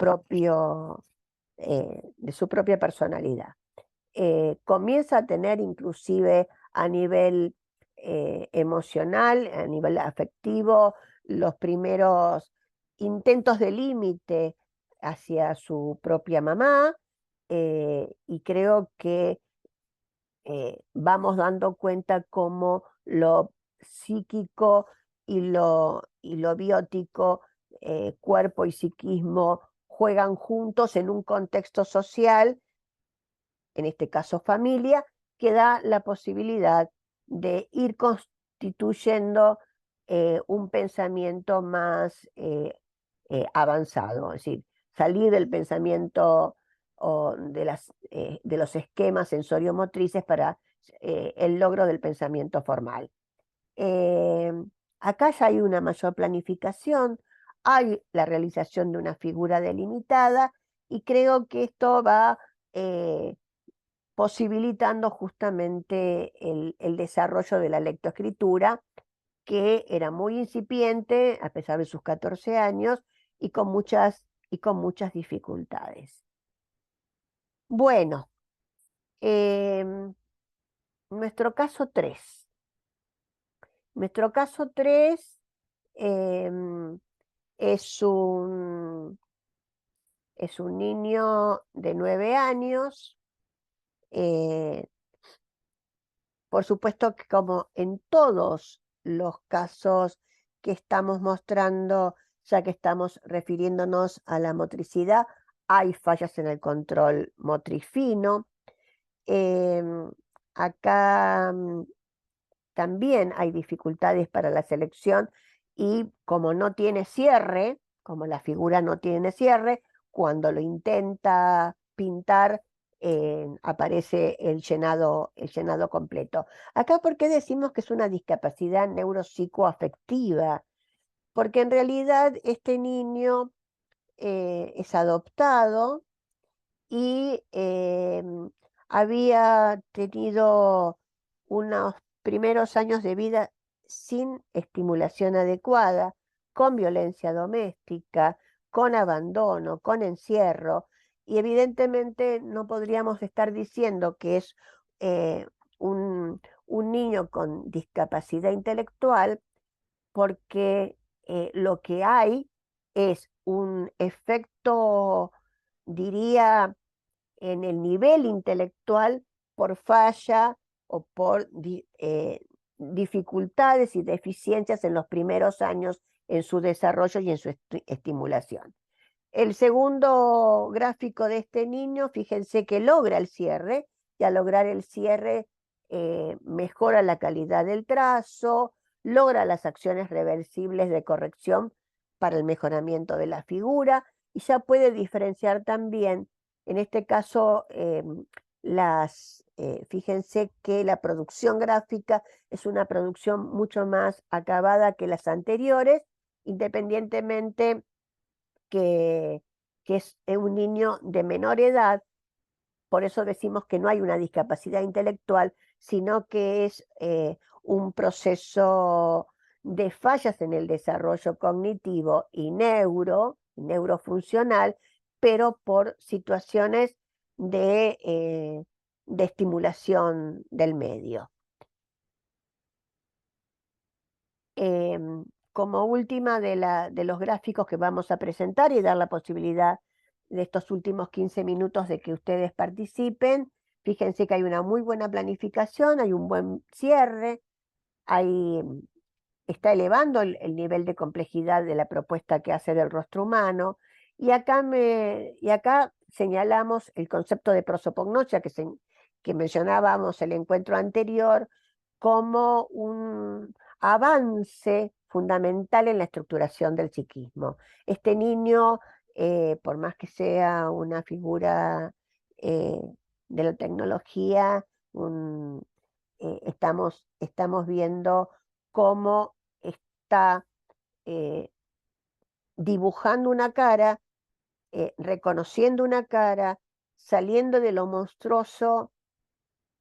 propia personalidad. Comienza a tener inclusive a nivel emocional, a nivel afectivo, los primeros intentos de límite hacia su propia mamá, y creo que vamos dando cuenta cómo lo psíquico y lo biótico, cuerpo y psiquismo, juegan juntos en un contexto social, en este caso familia, que da la posibilidad de ir constituyendo un pensamiento más avanzado, es decir, salir del pensamiento o de los esquemas sensoriomotrices para el logro del pensamiento formal. Eh, Acá ya hay una mayor planificación, hay la realización de una figura delimitada, y creo que esto va posibilitando justamente el desarrollo de la lectoescritura, que era muy incipiente, a pesar de sus 14 años, y con muchas dificultades. Bueno, nuestro caso 3. Nuestro caso 3 es es un niño de 9 años. Por supuesto que como en todos los casos que estamos mostrando, ya que estamos refiriéndonos a la motricidad, hay fallas en el control motriz fino. Em, Acá también hay dificultades para la selección y como no tiene cierre, como la figura no tiene cierre, cuando lo intenta pintar aparece el llenado completo. Acá, ¿por qué decimos que es una discapacidad neuropsicoafectiva? Porque en realidad este niño es adoptado y había tenido unos primeros años de vida sin estimulación adecuada, con violencia doméstica, con abandono, con encierro, y evidentemente no podríamos estar diciendo que es eh, un niño con discapacidad intelectual, porque lo que hay es un efecto, diría, en el nivel intelectual por falla o por dificultades y deficiencias en los primeros años en su desarrollo y en su estimulación. El segundo gráfico de este niño, fíjense que logra el cierre, y al lograr el cierre mejora la calidad del trazo, logra las acciones reversibles de corrección para el mejoramiento de la figura, y ya puede diferenciar también, en este caso, fíjense que la producción gráfica es una producción mucho más acabada que las anteriores, independientemente que, que es un niño de menor edad. Por eso decimos que no hay una discapacidad intelectual, sino que es un proceso de fallas en el desarrollo cognitivo y neurofuncional, pero por situaciones de estimulación del medio. Como última de los gráficos que vamos a presentar y dar la posibilidad de estos últimos 15 minutos de que ustedes participen, fíjense que hay una muy buena planificación, hay un buen cierre, está elevando el nivel de complejidad de la propuesta que hace del rostro humano, y acá señalamos el concepto de prosopagnosia que mencionábamos el encuentro anterior como un avance fundamental en la estructuración del psiquismo. Este niño, por más que sea una figura eh, de la tecnología, estamos viendo cómo está eh, dibujando una cara, reconociendo una cara, saliendo de lo monstruoso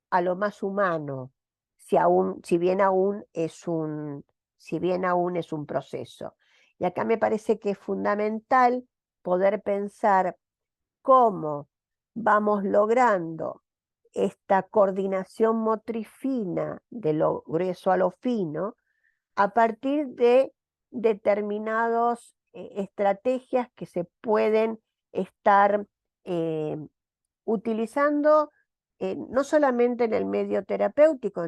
a lo más humano, si bien aún es un proceso. Y acá me parece que es fundamental poder pensar cómo vamos logrando esta coordinación motriz fina de lo grueso a lo fino a partir de determinadas estrategias que se pueden estar eh, utilizando no solamente en el medio terapéutico,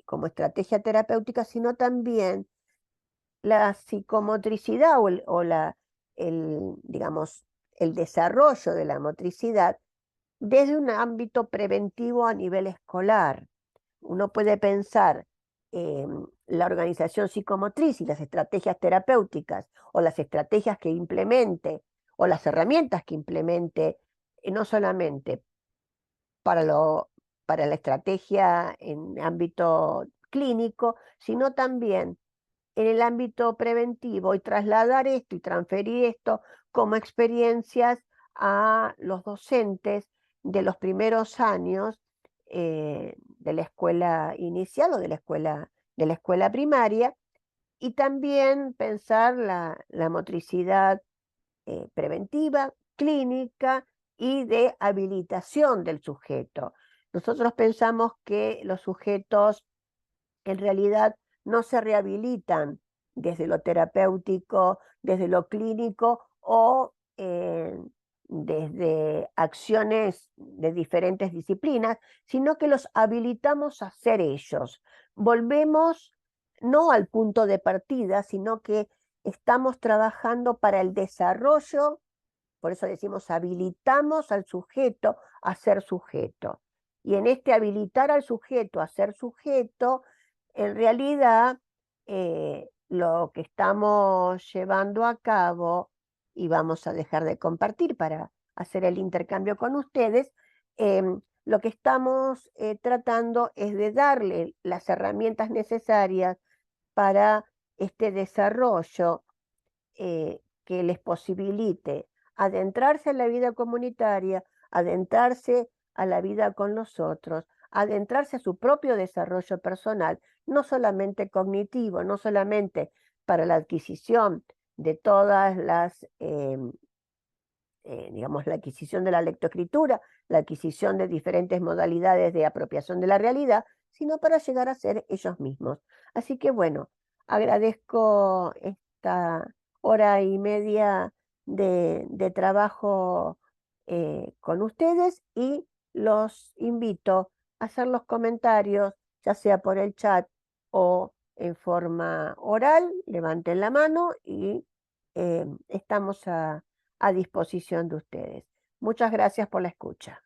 como estrategia terapéutica, sino también la psicomotricidad digamos, el desarrollo de la motricidad desde un ámbito preventivo a nivel escolar. Uno puede pensar la organización psicomotriz y las estrategias terapéuticas o las estrategias que implemente o las herramientas que implemente, no solamente para, para la estrategia en ámbito clínico, sino también en el ámbito preventivo, y trasladar esto y transferir esto como experiencias a los docentes de los primeros años de la escuela inicial o de la escuela de la escuela primaria, y también pensar la motricidad preventiva, clínica y de habilitación del sujeto. Nosotros pensamos que los sujetos en realidad no se rehabilitan desde lo terapéutico, desde lo clínico o desde acciones de diferentes disciplinas, sino que los habilitamos a ser ellos. Volvemos no al punto de partida, sino que estamos trabajando para el desarrollo, por eso decimos habilitamos al sujeto a ser sujeto. Y en este habilitar al sujeto a ser sujeto, en realidad lo que estamos llevando a cabo, y vamos a dejar de compartir para hacer el intercambio con ustedes, lo que estamos tratando es de darle las herramientas necesarias para este desarrollo que les posibilite adentrarse en la vida comunitaria, adentrarse a la vida con los otros, adentrarse a su propio desarrollo personal, no solamente cognitivo, no solamente para la adquisición de todas las, digamos, la adquisición de la lectoescritura, la adquisición de diferentes modalidades de apropiación de la realidad, sino para llegar a ser ellos mismos. Así que bueno, agradezco esta hora y media de trabajo con ustedes y los invito a hacer los comentarios, ya sea por el chat o en forma oral. Levanten la mano y estamos a disposición de ustedes. Muchas gracias por la escucha.